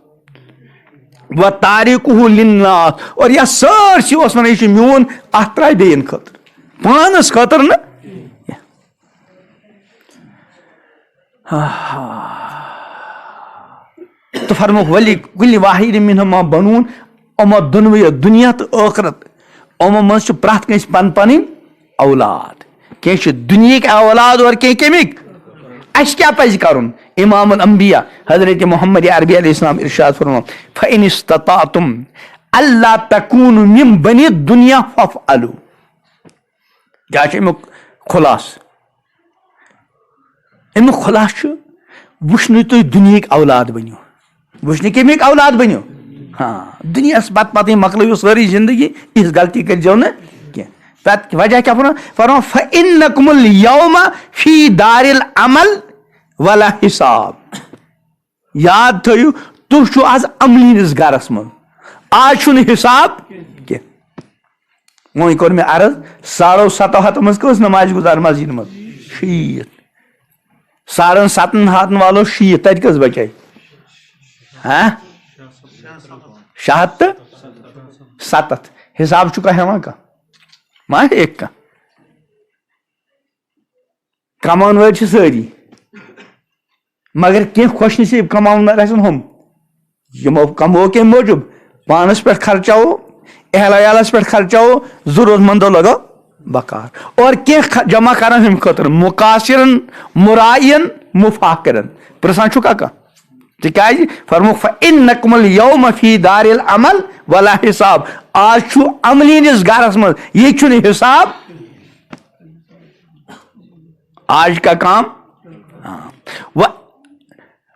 و تاریکُہ للناس اور یتھ سٲرسٕے اوس ونان یہِ چھُ میون اتھ ترایہِ بیٚیَن خٲطرٕ پانس خٲطرٕ نہٕ تو فرموک ولی کل واحد منہما بنون یِمو دۄنوٕیو دُنیا تہٕ ٲخرت یِمو منٛز چھِ پرٛٮ۪تھ کٲنٛسہِ پنٕنۍ اولاد کینٛہہ چھِ دُنہِکۍ اولاد اور کینٛہہ کَمِکۍ اَسہِ کیٛاہ پَزِ کَرُن امام الانبیا حضرت محمد عربی علیہ السلام ارشاد فرمو فإن استطعتم اللہ تکونوا من بنی دنیا فافعلوا کیٛاہ چھُ امیُک خُلاصہٕ امیُک خُلاصہٕ چھُ وٕچھنہٕ تُہۍ دُنہِکۍ اولاد بٔنِو وٕچھنہٕ کَمِکۍ اولاد بٔنِو دُنیاہس پتہٕ مۄکلٲیِو سٲرٕے زندگی یِژھ غلطی کٔرۍزیو نہٕ کینٛہہ پتہٕ وجہ کیٛاہ فرمو فإنکم اليوم فی دار العمل ولا حساب یاد تھٲیِو تُہۍ چھِو آز عملہٕ گرس منٛز آز چھُنہٕ حساب کینٛہہ وۄنۍ کوٚر مےٚ عرض 750 منٛز کٔژ نماز گُزار مسجد منٛز 60 750 والو 60 تتہِ کٔژ بچے 600 تہٕ 7 حساب چھُکھا ہٮ۪وان کانٛہہ ما ہیٚکہِ کانٛہہ کماون وٲلۍ چھِ سٲری مگر کینٛہہ خۄش نصیٖب کماون وٲلۍ آسن ہُم یِمو کموو کمہِ موٗجوٗب پانس پٮ۪ٹھ خرچاوو اہل عیالس پٮ۪ٹھ خرچاوو ضروٗرت منٛدو لگو بکار اور کینٛہہ جمع کرن ہُمہِ خٲطرٕ مُقاصِرن مُرایَن مُفاقِرن پرژھان چھُکھا کانٛہہ تِکیٛازِ فرموک فإنکم اليوم فی دار العمل ولا حساب آز چھُ عملی ہٕنٛدِس گرس منٛز ییٚتہِ چھُنہٕ حساب آج کا کام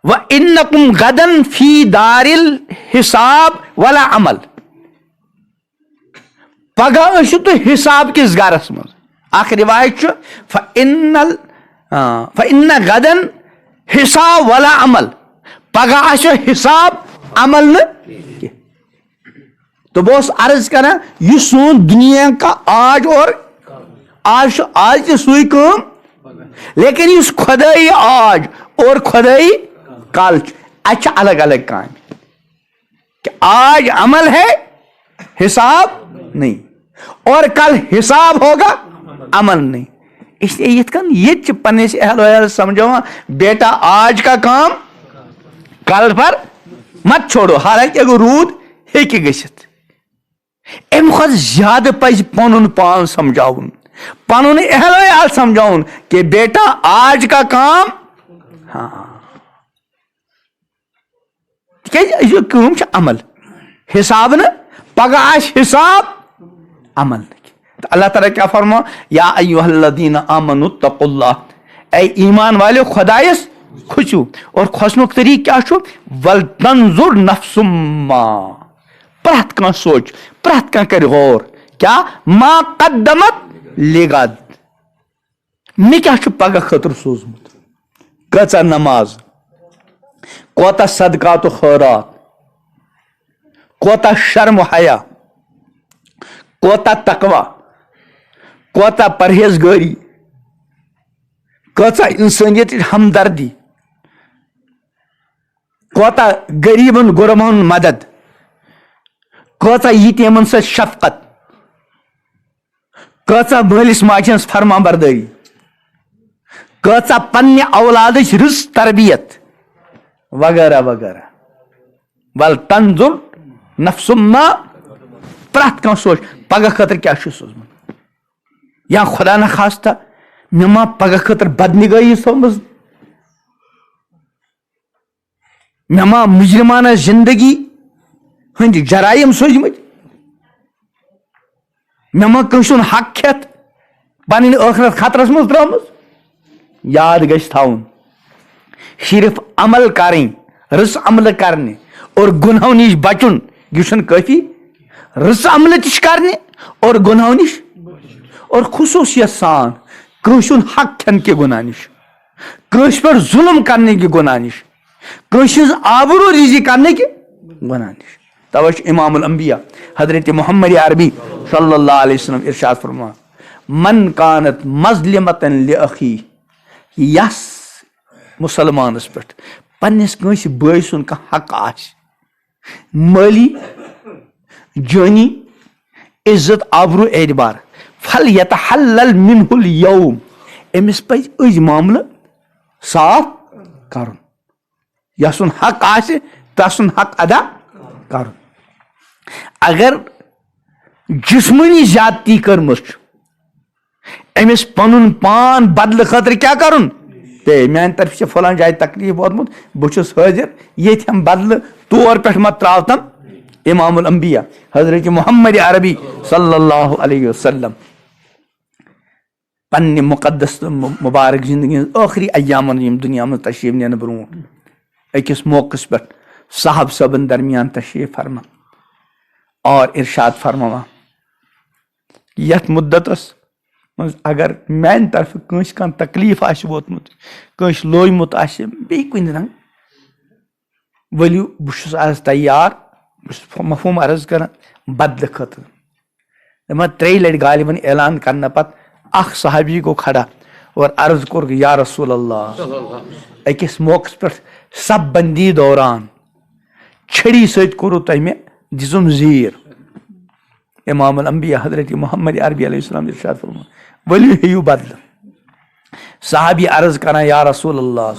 وإنکم غدن فی دار الحساب ولا عمل پگہہ ٲسِو تُہۍ حساب کِس گرس منٛز اکھ رِوایت چھُ فإن غدن حساب ولا عمل پگہہ آسیو حساب عمل نہٕ کینٛہہ تو بہٕ اوسُس عرض کران یہِ سون دُنیا کا آج اور آج چھُ آز تہِ سُے کٲم لیکن یُس خۄدٲیی آج اور خۄدٲیی کل چھُ اَتہِ چھِ الگ الگ کامہِ کہ آج عمل ہے حساب نہیں اور کل حساب ہوگا عمل نہیں اس لیے یِتھ کٔنۍ ییٚتہِ چھِ پننِس اہل ویہلس سمجھاوان بیٹا آج کا کام کل پر مت چھوڑو حالانکہ اگر روٗد ہیٚکہِ گٔژھِتھ امہِ کھۄتہٕ زیادٕ پزِ پنُن پان سمجھاوُن پنُن اہل ویہل سمجھاوُن کہ بیٹا آج کا کام تِکیٛازِ أزیُک کٲم چھِ عمل حساب نہٕ پگہہ آسہِ حساب عمل نہٕ تہٕ اللہ تعالیٰ کیٛاہ فرمو یا ایُہا الذیٖنَ آمنوا اتقوا اللہ اے ایمان والٮ۪و خۄدایس کھٔسِو اور کھسنُک طریٖقہٕ کیٛاہ چھُ ولتنظر نفس ما پرٛٮ۪تھ کانٛہہ سونٛچ پرٛٮ۪تھ کانٛہہ کرِ غور کیٛاہ ما قدمت لغد مےٚ کیٛاہ چھُ پگہہ خٲطرٕ سوٗزمُت کۭژاہ نماز کوتاہ صدقات و خٲرات کوتاہ شرم و حیا کوتاہ تقوا کوتاہ پرہیزگٲری کۭژاہ انسٲنیتٕچ ہمدردی کوتاہ غریٖبن غُربن ہُنٛد مدد کۭژاہ یتیٖمن سۭتۍ شفقت کۭژاہ مٲلِس ماجہِ ہٕنٛز فرما بردٲری کۭژاہ پننہِ اولادٕچ رٕژ تربیت وغیرہ وغیرہ ول تنظر نفس ما پرٛٮ۪تھ کانٛہہ سونٛچ پگہہ خٲطرٕ کیٛاہ چھُ سوٗزمُت یا خۄدا نخواستہ مےٚ ما پگہہ خٲطرٕ بدنِگٲہی تھٲومٕژ مےٚ ما مُجرمانہ زندگی ہٕنٛدۍ جرایِم سوٗزمٕتۍ مےٚ ما کٲنٛسہِ ہُنٛد حق کھٮ۪تھ پنٕنۍ ٲخرت خطرس منٛز ترٲومٕژ یاد گژھِ تھاوُن صرف عمل کرٕنۍ رٕژ عملہٕ کرنہِ اور گُنہو نِش بچُن یہِ چھُنہٕ کٲفی رٕژ عملہٕ تہِ چھِ کرنہِ اور گُنہو نِش اور خصوٗصیت سان کٲنٛسہِ ہُنٛد حق کھٮ۪نہٕ کہِ گُناہ نِش کٲنٛسہِ پٮ۪ٹھ ظُلم کرنہٕ کہِ گُناہ نِش کٲنٛسہِ ہٕنٛز آبروٗ ریٖزی کرنہٕ کہِ گُناہ نِش توے چھُ امام الانبیا حضرت محمد عربی صلی اللہ علیہ وسلم ارشاد فرماوان من کانت مظلمۃ لأخیہ یس مُسلمانس پٮ۪ٹھ پننِس کٲنٛسہِ بٲے سُنٛد کانٛہہ حق آسہِ مٲلی جٲنی عزت آبروٗ اعتبار فلیتحلل منہ الیوم أمِس پزِ أزۍ معاملہٕ صاف کرُن یسُن حق آسہِ تسُن حق ادا کرُن اگر جسمٲنی زیادتی کٔرمٕژ چھُ أمِس پنُن پان بدلہٕ خٲطرٕ کیٛاہ کرُن بیٚیہِ میانہِ طرفہٕ چھِ فلان جایہِ تکلیٖف ووتمُت بہٕ چھُس حٲضِر ییٚتہِ ہٮ۪مہٕ بدلہٕ طور پٮ۪ٹھ مہ تراو تم امام الانبیا حضرت محمد عربی صلی اللہ علیہ وسلم پننہِ مقدس مبارک زندگی ہٕنٛز ٲخری ایامن یِم دُنیا منٛز تشریٖف نِنہٕ برونٛٹھ أکِس موقعس پٮ۪ٹھ صاحب صٲبن درمیان تشریٖف فرما اور ارشاد فرماوان یتھ مُدتس منٛز اگر میانہِ طرفہٕ کٲنٛسہِ کانٛہہ تکلیٖف آسہِ ووتمُت کٲنٛسہِ لویمُت آسہِ بیٚیہِ کُنہِ رنٛگہٕ ؤلِو بہٕ چھُس آز تیار بہٕ چھُس مفہوٗم عرض کران بدلہٕ خٲطرٕ دپان 3 لٹہِ غالباً اعلان کرنہٕ پتہٕ اکھ صحابی گوٚو کھڑا اور عرض کوٚر یا رسول اللہ أکِس موقعس پٮ۪ٹھ سب بندی دوران چھڑی سۭتۍ کوٚروٕ تۄہہِ مےٚ دِژُم زیٖر امام الانبیا حضرت محمد عربی علیہ السلام ارشاد فرماوان ؤلِو ہیٚیِو بدلہٕ صحابی عرض کران یا رسول اللہ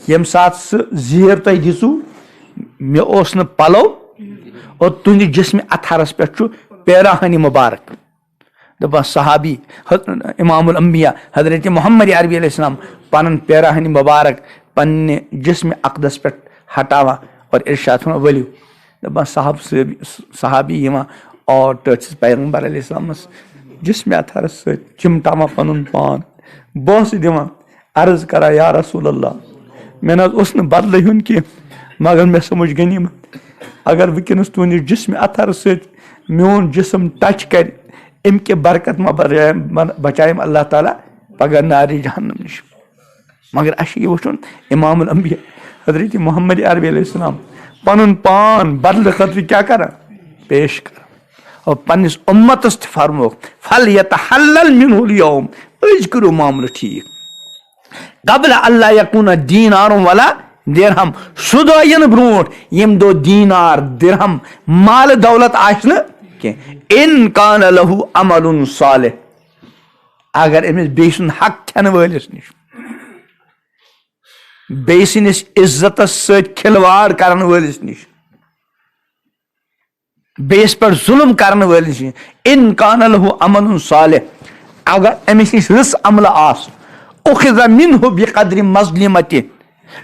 ییٚمہِ ساتہٕ سُہ زیٖر تۄہہِ دِژوٕ مےٚ اوس نہٕ پلو اور تُہنٛدِ جسمِ اطہرس پٮ۪ٹھ چھُ پیراہنہِ مبارک دپان صحابی امام الانبیا حضرت محمد عربی علیہ السلام پنُن پیراہنہِ مبارک پننہِ جسمِ اقدس پٮ۪ٹھ ہٹاوان اور ارشاد فرماوان ؤلِو دپان صحابی یِوان اور ٹٲٹھِس پیغمبر علیہ السلامس جسمِ اطہرس سۭتۍ چِمٹاوان پنُن پان بوسہٕ دِوان عرض کران یا رسول اللہ مےٚ نہ حظ اوس نہٕ بدلہٕ ہیوٚن کینٛہہ مگر مےٚ سمجھ غنیٖمت اگر وٕنکیٚنس تُہنٛدِس جسمِ اطہرس سۭتۍ میون جسم ٹچ کرِ امہِ کہِ برکت ما بچایم اللہ تعالیٰ پگہہ نارِ جہنم نِش مگر اسہِ چھُ یہِ وٕچھُن امام الانبیا حضرت محمد عربی علیہ السلام پنُن پان بدلہٕ خٲطرٕ کیٛاہ کران پیش کران اور پننس اُمتس تہِ فرمووُکھ فل یتحلل منہ اليوم أزۍ کٔرِو معاملہٕ ٹھیٖک قبل اللہ یکوٗنہ دیٖنارُم ولا درہم سُہ دۄہ یِنہٕ برونٛٹھ ییٚمہِ دۄہ دیٖنار درہم مالہٕ دولت آسہِ نہٕ کینٛہہ اِن کان لہوٗ عمل صالح اگر أمِس بیٚیہِ سُنٛد حق کھٮ۪نہٕ وٲلِس نِش بیٚیہِ سٕنٛدِس عزتس سۭتۍ کھلواڑ کرن وٲلِس نِش بیٚیِس پٮ۪ٹھ ظُلم کرن وٲلِس نِش اِن کان لہوٗ عمل صالح اگر أمِس نِش رٕژ عملہٕ آسہٕ اُخذ منہ بقدر مظلمتہِ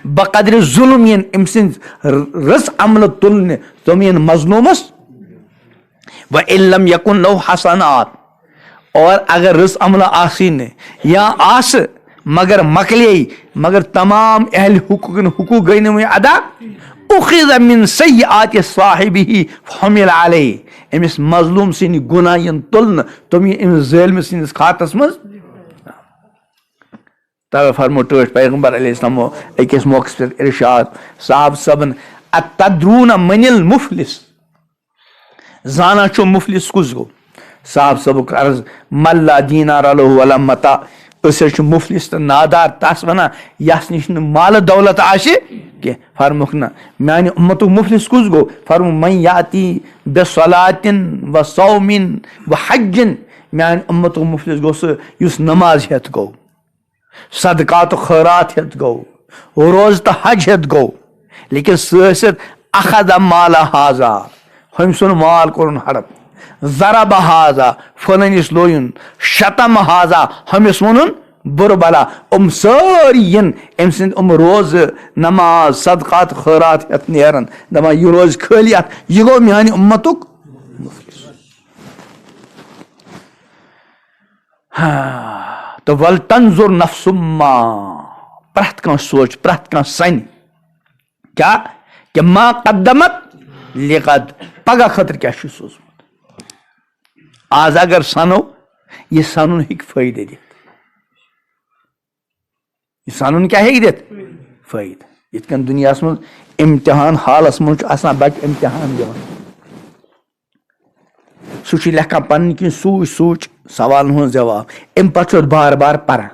بقدرِ ظُلم یِن أمۍ سٕنٛز رٕژ عملہٕ تُلنہِ تِم یِن مظلوٗمس وَإِن لَمْ يَكُن لَهُ حسنات اور اگر رٕژ عملہٕ آسٕے نہٕ یا آسہٕ مگر مۄکلے مگر تمام اہل حقوٗقن حقوٗق گٔے نہٕ وۄنۍ ادا اُخذ من سیئات صاحبہ فحمل علیہ أمِس مظلوٗم سٕنٛدۍ گُناہ یِن تُلنہٕ تِم یِن أمِس ظٲلمہٕ سٕنٛدِس کھاتس منٛز توے فرمو ٹٲٹھۍ پیغمبر علیہ السلامو أکِس موقعس پٮ۪ٹھ ارشاد صاحب صٲبن اتدرون من المفلس زانان چھُ مفلس کُس گوٚو صاحب صٲبُک عرض من لا دیٖنار لہوٗ ولا متاع أسۍ حظ چھِ مفلس تہٕ نادار تس ونان یس نِش نہٕ مالہٕ دولت آسہِ کینٛہہ فرموکھ نہ میانہِ اُمتُک مفلس کُس گوٚو فرمو من یاتی بصلاتن و صومن و حجن میانہِ اُمتُک مفلس گوٚو سُہ یُس نماز ہٮ۪تھ گوٚو صدقات و خٲرات ہٮ۪تھ گوٚو روزٕ تہٕ حج ہٮ۪تھ گوٚو لیکن سُہ ٲسِتھ اخذ مالا حاضا ہُمۍ سُنٛد مال کوٚرُن ہڑپ ضرب حاضا فلٲنِس لویُن شتم حاضا ہُمِس ووٚنُن بُرٕ بلا سٲری یِن أمۍ سٕنٛدۍ روزٕ نماز صدقات خٲرات ہٮ۪تھ نیرن دپان یہِ روزِ خٲلی اتھ یہِ گوٚو میانہِ اُمتُک تہٕ ول تنظر نفس ما پرٛٮ۪تھ کانٛہہ سونٛچہِ پرٛٮ۪تھ کانٛہہ سنہِ کیٛاہ کہِ ما قدمت لغد پگہہ خٲطرٕ کیٛاہ چھُ سوٗزمُت آز اگر سنو یہِ سنُن ہیٚکہِ فٲیدٕ دِتھ یہِ سنُن کیٛاہ ہیٚکہِ دِتھ فٲیدٕ یِتھ کٔنۍ دُنیاہس منٛز امتحان حالس منٛز چھُ آسان بچہِ امتحان دِوان سُہ چھُ لیکھان پنٕنۍ کِنۍ سوٗنٛچ سوالن ہُنٛد جواب امہِ پتہٕ چھُ بار بار پران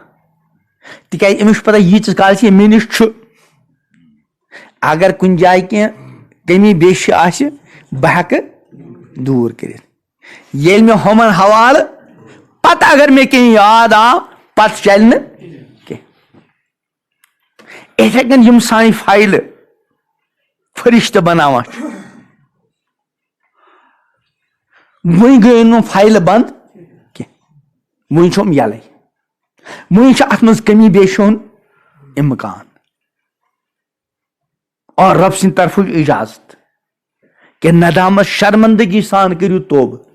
تِکیٛازِ أمِس چھُ پتہ ییٖتِس کالس یہِ مےٚ نِش چھُ اگر کُنہِ جایہِ کینٛہہ کٔمی بیشی آسہِ بہٕ ہٮ۪کہٕ دوٗر کٔرِتھ ییٚلہِ مےٚ ہُمن حوالہٕ پتہٕ اگر مےٚ کینٛہہ یاد آو پتہٕ چلہِ نہٕ کینٛہہ یِتھے کٔنۍ یِم سانہِ فایلہٕ فرشتہٕ بناوان چھِ وۄنۍ گٔے نہٕ فایلہٕ بنٛد کینٛہہ وۄنۍ چھُ یِم یَلے وۄنۍ چھِ اَتھ منٛز کمی بیشی ہُنٛد اِمکان اور رب سٕنٛدِ طرفہٕ چھُ اِجازت کہ ندامت شرمندگی سان کٔرِو توبہٕ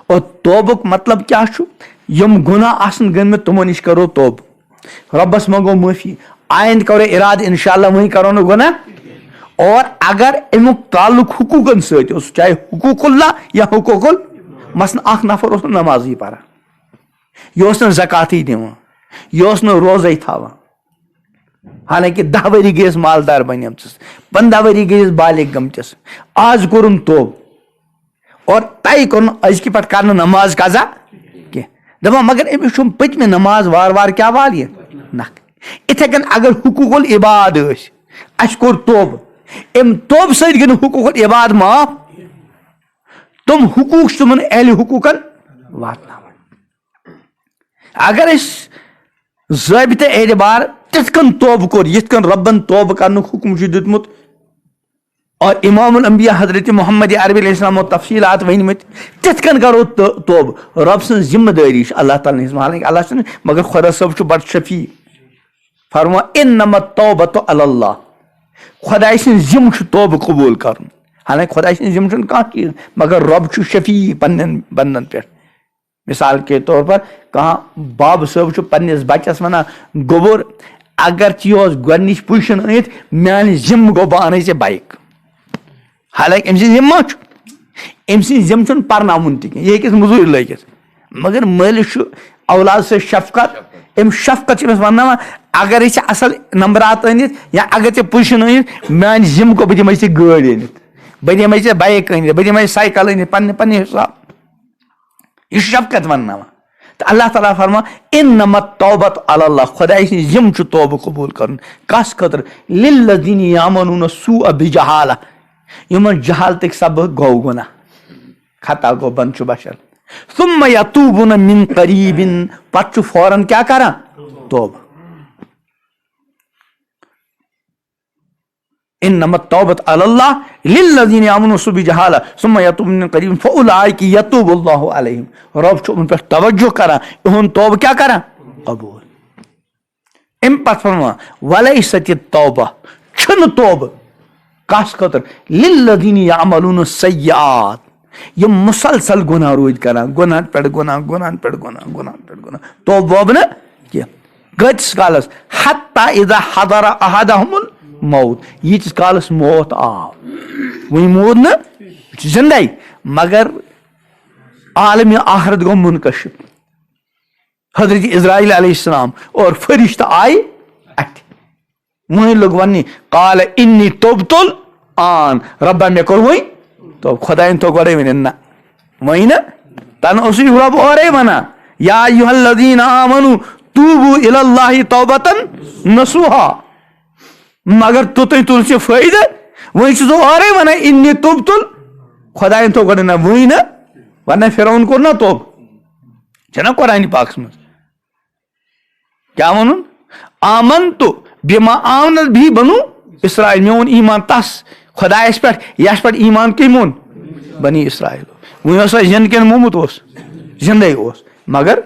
اور توبُک مطلب کیٛاہ چھُ یِم گُناہ آسن گٔمٕتۍ تِمو نِش کرو توبہٕ رۄبس منٛگو معٲفی آیندٕ کرو اِرادٕ انشاء اللہ وۄنۍ کرو نہٕ گُناہ اور اگر امیُک تعلق حقوٗقن سۭتۍ اوس چاہے حقوٗق اللہ یا حقوٗق مثلاً اکھ نفر اوس نہٕ نمازٕے پران یہِ اوس نہٕ زکاتٕے دِوان یہِ اوس نہٕ روزے تھاوان حالانکہِ 10 ؤری گٔیس مالدار بنیمژٕ 15 ؤری گٔیس بالغ گٔمتِس آز کوٚرُن توبہٕ اور طے کوٚرُن أزکہِ پٮ۪ٹھ کرنہٕ نماز قضا کینٛہہ دپان مگر أمِس چھُم پٔتمہِ نماز وارٕ وارٕ کیٛاہ والہِ نکھٕ یِتھے کٔنۍ اگر حقوٗق العباد ٲسۍ اَسہِ کوٚر توبہٕ اَمہِ توبہٕ سۭتۍ گٔے نہٕ حقوٗق العباد معاف تِم حقوٗق چھِ تِمن اہلِ حقوٗقن واتناوان اگر أسۍ ضٲبطہٕ اعتبار تِتھ کٔنۍ توبہٕ کوٚر یِتھ کٔنۍ رۄبن توبہٕ کرنُک حُکم چھُ دیُتمُت اور امام الانبیاء حضرت محمد عربی علیہ السلامو تفصیلات ؤنمٕتۍ تِتھ کٔنۍ کرو توبہٕ رۄب سٕنٛز ذمہٕ دٲری چھِ اللہ تعالیٰ ہٕنٛز حالانکہِ اللہ چھُنہٕ مگر خۄدا صٲب چھُ بڑٕ شفیع فرماوان انما التوبۃ علی اللہ خۄداے سٕنٛز ذمہٕ چھُ توبہٕ قبوٗل کرُن حالانکہِ خۄداے سٕنٛز ذمہٕ چھُنہٕ کانٛہہ چیٖز مگر رۄب چھُ شفیع پننٮ۪ن بندن پٮ۪ٹھ مثال کے طور پر کانٛہہ بابہٕ صٲب چھُ پننِس بچس ونان گوٚبُر اگر ژٕ یہِ اوس گۄڈنِچ پُزِشن أنِتھ میانہِ ذمہٕ گوٚو بہٕ انَے ژےٚ بایِک حالانکہِ أمۍ سٕنٛز ذمہٕ ما چھُ أمۍ سٕنٛز ذمہٕ چھُنہٕ پرناوُن تہِ کینٛہہ یہِ ہیٚکِس موٚزوٗرۍ لٲگِتھ مگر مٲلِس چھُ اولاد سۭتۍ شفقت أمۍ شفقت چھِ أمِس ونناوان اگرے ژےٚ اصل نمبرات أنِتھ یا اگر ژےٚ پُزِشن أنِتھ میانہِ ذمہٕ گوٚو بہٕ دِمے ژےٚ گٲڑۍ أنِتھ بہٕ دِمے ژےٚ بایِک أنِتھ بہٕ دِمے سایکل أنِتھ پننہِ حساب یہِ چھُ شفقت ونناوان تہٕ اللہ تعالیٰ فرماوان انما التوبۃ علی اللہ خۄداے سٕنٛز ذمہٕ چھُ توبہٕ قبوٗل کرُن کس خٲطرٕ للذین یعملون السوء بجہالہ یِمن جہالتٕکۍ سبب گوٚو گُناہ خطا گوٚو بنٛد چھُ بشر ثم یتوبون من قریب پتہٕ چھُ فوراً کیٛاہ کران توبہٕ انما التوبۃ علی اللہ للذین یعملون السوء بجہالہ ثم یتوبون من قریب فاولئک یتوب اللہ علیہم رب چھُ یِمن پٮ۪ٹھ توجہ کران یِہُنٛد توبہٕ کیٛاہ کران قبوٗل امہِ پتہٕ فرماوان ولیست التوبہ چھُنہٕ توبہٕ کس خٲطرٕ للذین یعملون السیئات یِم مُسلسل گُناہ روٗدۍ کران گُناہن پٮ۪ٹھ گُناہ گُناہن پٮ۪ٹھ گُناہ گُناہن پٮ۪ٹھ گُناہ توبہٕ ووبہٕ نہٕ کینٛہہ کۭتِس کالس حتی اذا حضر احدہم الموت ییٖتِس کالس موت آو وۄنۍ موٗد نہٕ یہِ چھُ زندے مگر عالمِ آخرت گوٚو منقشب حضرت اسرائیل علیہ السلام اور فرشتہٕ آیہِ اتھِ وۄنۍ لوٚگ وننہِ قال انی توبت الآن ربا مےٚ کوٚر وۄنۍ توبہٕ خۄدایَن تھوٚو گۄڈے ؤنِتھ نہ وۄنۍ نہٕ تنہٕ اوسُے رۄب اورے ونان یا ایُہا الذین آمنوا توبوا الی اللہ توبۃ نصوحا مگر توٚتانۍ تُل ژےٚ فٲیدٕ وۄنۍ چھُس بہٕ اورے ونان انی توبت خۄدایَن تھوٚو گۄڈے نہ وۄنۍ نہٕ ورنہ فرعون کوٚر نا توبہٕ چھُنہ قرآنِ پاکس منٛز کیٛاہ ووٚنُن آمنتُ بما آمنت بِہِ بنو اسرائیل مےٚ اوٚن ایمان تس خۄدایس پٮ۪ٹھ یس پٮ۪ٹھ ایمان کٔمۍ اوٚن بنی اسرائیل وۄنۍ اوس اسہِ زِنٛدٕ کِنہٕ مومُت اوس زِندے اوس مگر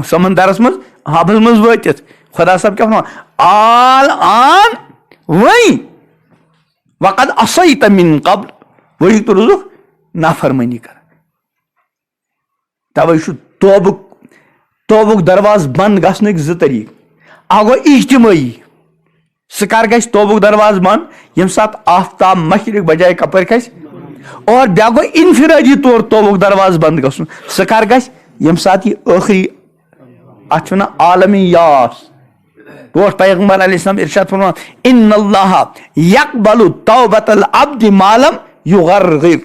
سمندرس منٛز آبس منٛز وٲتِتھ خۄدا صٲب کیٛاہ ونان آن وۄنۍ وقد عصیت من قبل وۄنۍ تہِ روٗزُکھ نافرمٲنی کران توے چھُ توبُک دروازٕ بنٛد گژھنٕکۍ 2 طریٖقہٕ اکھ گوٚو اجتمٲعی سُہ کر گژھِ توبُک دروازٕ بنٛد ییٚمہِ ساتہٕ آفتاب مشرق بجاے کپٲرۍ کھسہِ اور بیاکھ گوٚو انفرٲدی طور توبُک دروازٕ بنٛد گژھُن سُہ کر گژھِ ییٚمہِ ساتہٕ یہِ ٲخری اتھ چھِ ونان عالمی یاس ٹوٹھ پیغمبر علیہ السلام ارشاد فرماوان ان اللہ یقبل توبۃ العبد ما لم یغرغر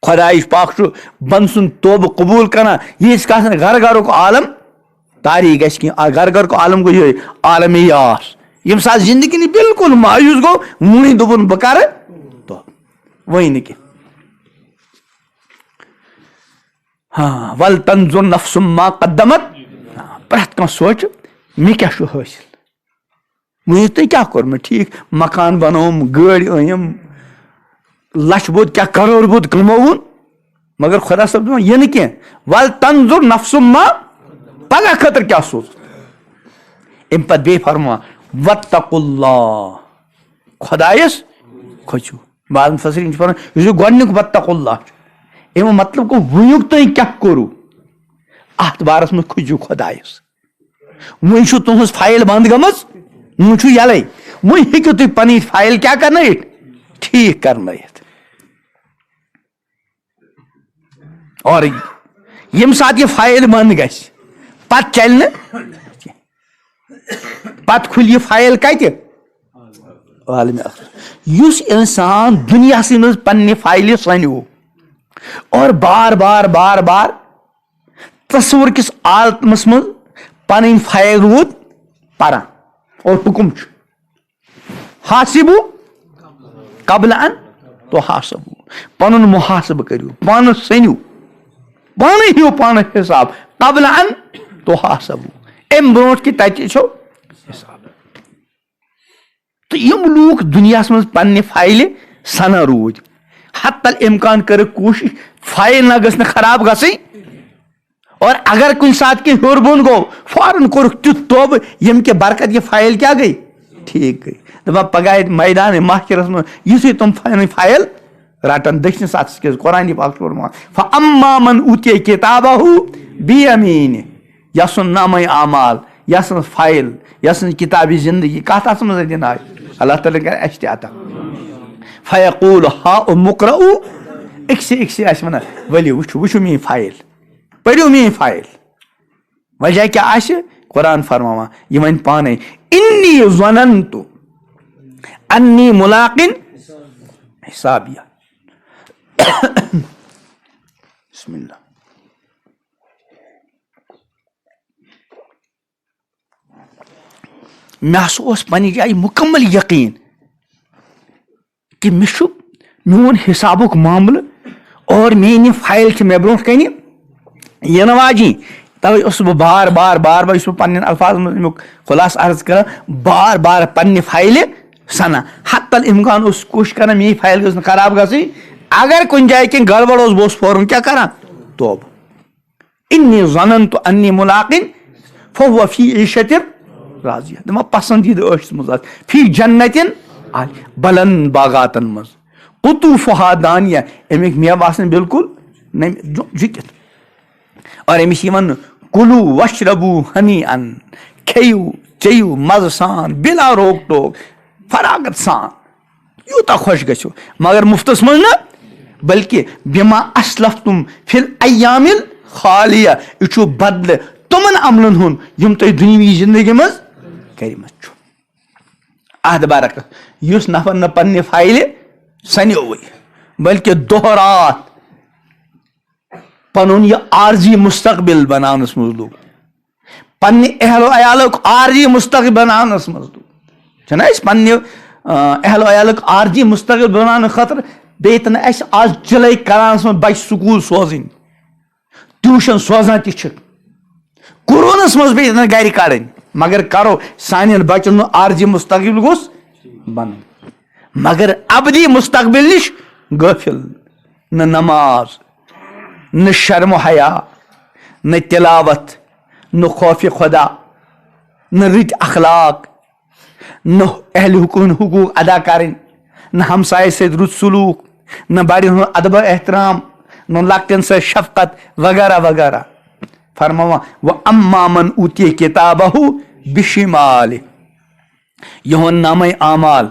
خۄداے پاک چھُ بنٛد سُنٛد توبہٕ قبوٗل کران ییٖتِس کالس نہٕ گرٕ گرُک عالم طاری گژھِ کینٛہہ گرٕ گرُک عالم گوٚو یِہوے عالمی یاس ییٚمہِ ساتہٕ زندگی نہٕ بالکل مایوٗس گوٚو وُنۍ دوٚپُن بہٕ کرٕ توبہٕ وۄنۍ نہٕ کینٛہہ ول تنظر نفس ما قدمت پرٛٮ۪تھ کانٛہہ سونٛچہِ مےٚ کیٛاہ چھُ حٲصِل ؤنِو تُہۍ کیٛاہ کوٚر مےٚ ٹھیٖک مکان بنووُم گٲڑۍ أنِم لچھ بوٚد کیٛاہ کَرور بوٚد کمووُن مگر خۄدا صٲب دپان یہِ نہٕ کینٛہہ وَل تنظُر نفسُم ما پگاہ خٲطرٕ کیٛاہ سوٗز اَمہِ پتہٕ بیٚیہِ فرماوان وَاتَّقُوا اللّٰہ خۄدایس کھوژِو بعض مُفَسِریٖن چھِ پَران یُس یہِ گۄڈنیُک وَاتَّقُوا اللّٰہ چھُ اَمیُک مطلب گوٚو وٕنیُک تُہۍ کیٛاہ کوٚروٕ اَتھ بارس منٛز کھوٗژِو خۄدایس وۄنۍ چھُ تُہنٛز فایل بنٛد گٔمٕژ وۄنۍ چھُ یَلے وۄنۍ ہیٚکِو تُہۍ پنٕنۍ فایل کیٛاہ کرنٲیِتھ ٹھیٖک کرنٲیِتھ اور ییٚمہِ ساتہٕ یہِ فایل بنٛد گژھِ پتہٕ چلہِ نہٕ پتہٕ کھُلہِ یہِ فایل کتہِ عالمِ آخرت یُس انسان دُنیاہسٕے منٛز پننہِ فایلہِ سنیو اور بار بار بار بار تصوُر کِس عالمس منٛز پنٕنۍ فایل روٗد پران اور حُکم چھُ حاسِبوٗ قبل ان تُحاسَبوٗ پنُن مُحاسبہٕ کٔرِو پانہٕ سٔنِو پانے ہیٚیِو پانہٕ حِساب قبل ان تُحاسَبوٗ امہِ برونٛٹھ کہِ تتہِ چھُ حِساب تہٕ یِم لوٗکھ دُنیاہس منٛز پننہِ فایلہِ سنان روٗدۍ حتل امکان کٔرٕکھ کوٗشِش فایل نہ گٔژھ نہٕ خراب گژھٕنۍ اور اگر کُنہِ ساتہٕ کینٛہہ ہیوٚر بۄن گوٚو فوراً کوٚرُکھ تیُتھ توبہٕ ییٚمہِ کہِ برکت یہِ فایل کیٛاہ گٔے ٹھیٖک گٔے دپان پگاہ ییٚتہِ میدانِ محشرس منٛز یِتھُے تِم پنٕنۍ فایل رٹن دٔچھنِس اَتھس کیٛاہ قرآنہِ پاک چھُ فرماوان فَأَمَّا مَنْ أُوتِیَ کِتابَهُ بِیَمیٖنِهِ یَسُن نامے اعمال یَسٕنٛز فایل یَسٕنٛز کِتابِ زندگی کتھ اتھ منٛز دِنہٕ آیہِ اللہ تعالیٰ کرِ اَسہِ تہِ عطا فَیقوٗلُ ہاؤم اقرؤوا أکسٕے أکسٕے آسہِ ونان ؤلِو وٕچھِو وٕچھِو میٲنۍ فایل پٔرِو میٲنۍ فایل وجہ کیٛاہ آسہِ قرآن فرماوان یہِ وَنہِ پانے اِنی ظننتُ انی مُلاقٍ حِسابِیہ بسم اللہ مےٚ ہسا اوس پننہِ جایہِ مُکمل یقیٖن کہِ مےٚ چھُ میون حِسابُک معاملہٕ اور میٲنۍ یہِ فایل چھِ مےٚ برونٛٹھ کنہِ یِنہٕ واجِنۍ توے اوسُس بہٕ بار بار بار بار یُس بہٕ پننٮ۪ن الفاظن منٛز امیُک خُلاصہٕ عرض کران بار بار پننہِ فایلہِ سنان حتل امکان اوس کوٗشِش کران میٲنۍ فایل گٔژھ نہٕ خراب گژھٕنۍ اگر کُنہِ جایہِ کینٛہہ گڑبڑ اوس بہٕ اوسُس فوراً کیٛاہ کران توبہٕ انی ظننتُ انی مُلاقٍ فہو فی عیٖشَةٍ راضیہ دپان پسندیدٕ عٲشَس منٛز آسہِ فی جنتٍ عالیہ بلند باغاتن منٛز قطوٗفہا دانیہ امیِکۍ میوٕ آسن بالکُل جُکِتھ اور أمِس یہِ وَننہٕ کُلوٗ وشربوٗ ہنی ان کھیٚیِو چیٚیِو مزٕ سان بِلا روک ٹوک فراغت سان یوٗتاہ خۄش گژھِو مگر مُفتس منٛز نہٕ بلکہِ بِما اسلفتُم فی الایامِ الخالیہ یہِ چھُ بدلہٕ تِمن عملن ہُنٛد یِم تۄہہِ دُنیوی زندگی منٛز کٔرمٕتۍ چھُ اتھ برعکس یُس نفر نہٕ پننہِ فایلہِ سنیووٕے بلکہِ دۄہ راتھ پنُن یہِ عارضی مستقبل بناونس منٛز لوٚگ پننہِ اہلو عیالُک عارضی مستقبل بناونس منٛز لوٚگ چھُنہ أسۍ پننہِ اہلو عیالُک عارضی مستقبل بناونہٕ خٲطرٕ بیٚیہِ تہِ نہٕ اَسہِ آز چِلے کرانس منٛز بچہِ سکوٗل سوزٕنۍ ٹیوٗشن سوزان تہِ چھِ قرونس منٛز بیٚیہِ نہٕ گرِ کڑٕنۍ مگر کرو سانٮ۪ن بچن ہُنٛد عارضی مستقبل گوٚژھ بنُن مگر ابدی مستقبل نِش غٲفِل نہ نماز نہ شرم و حیا نہ تلاوت نہ خوفِ خدا نہ رٕتۍ اخلاق نہ اہلِ حقوٗقن حقوٗق ادا کرٕنۍ نہ ہمسایہِ سۭتۍ رُت سلوٗک نہ بڑٮ۪ن ہُنٛد ادب احترام نہ لۄکٹٮ۪ن سۭتۍ شفقت وغیرہ وغیرہ فرماوان وَأَمَّا مَنْ أُوتِیَ کِتابَهُ بِشِمالِهِ یِہُنٛد نامے اعمال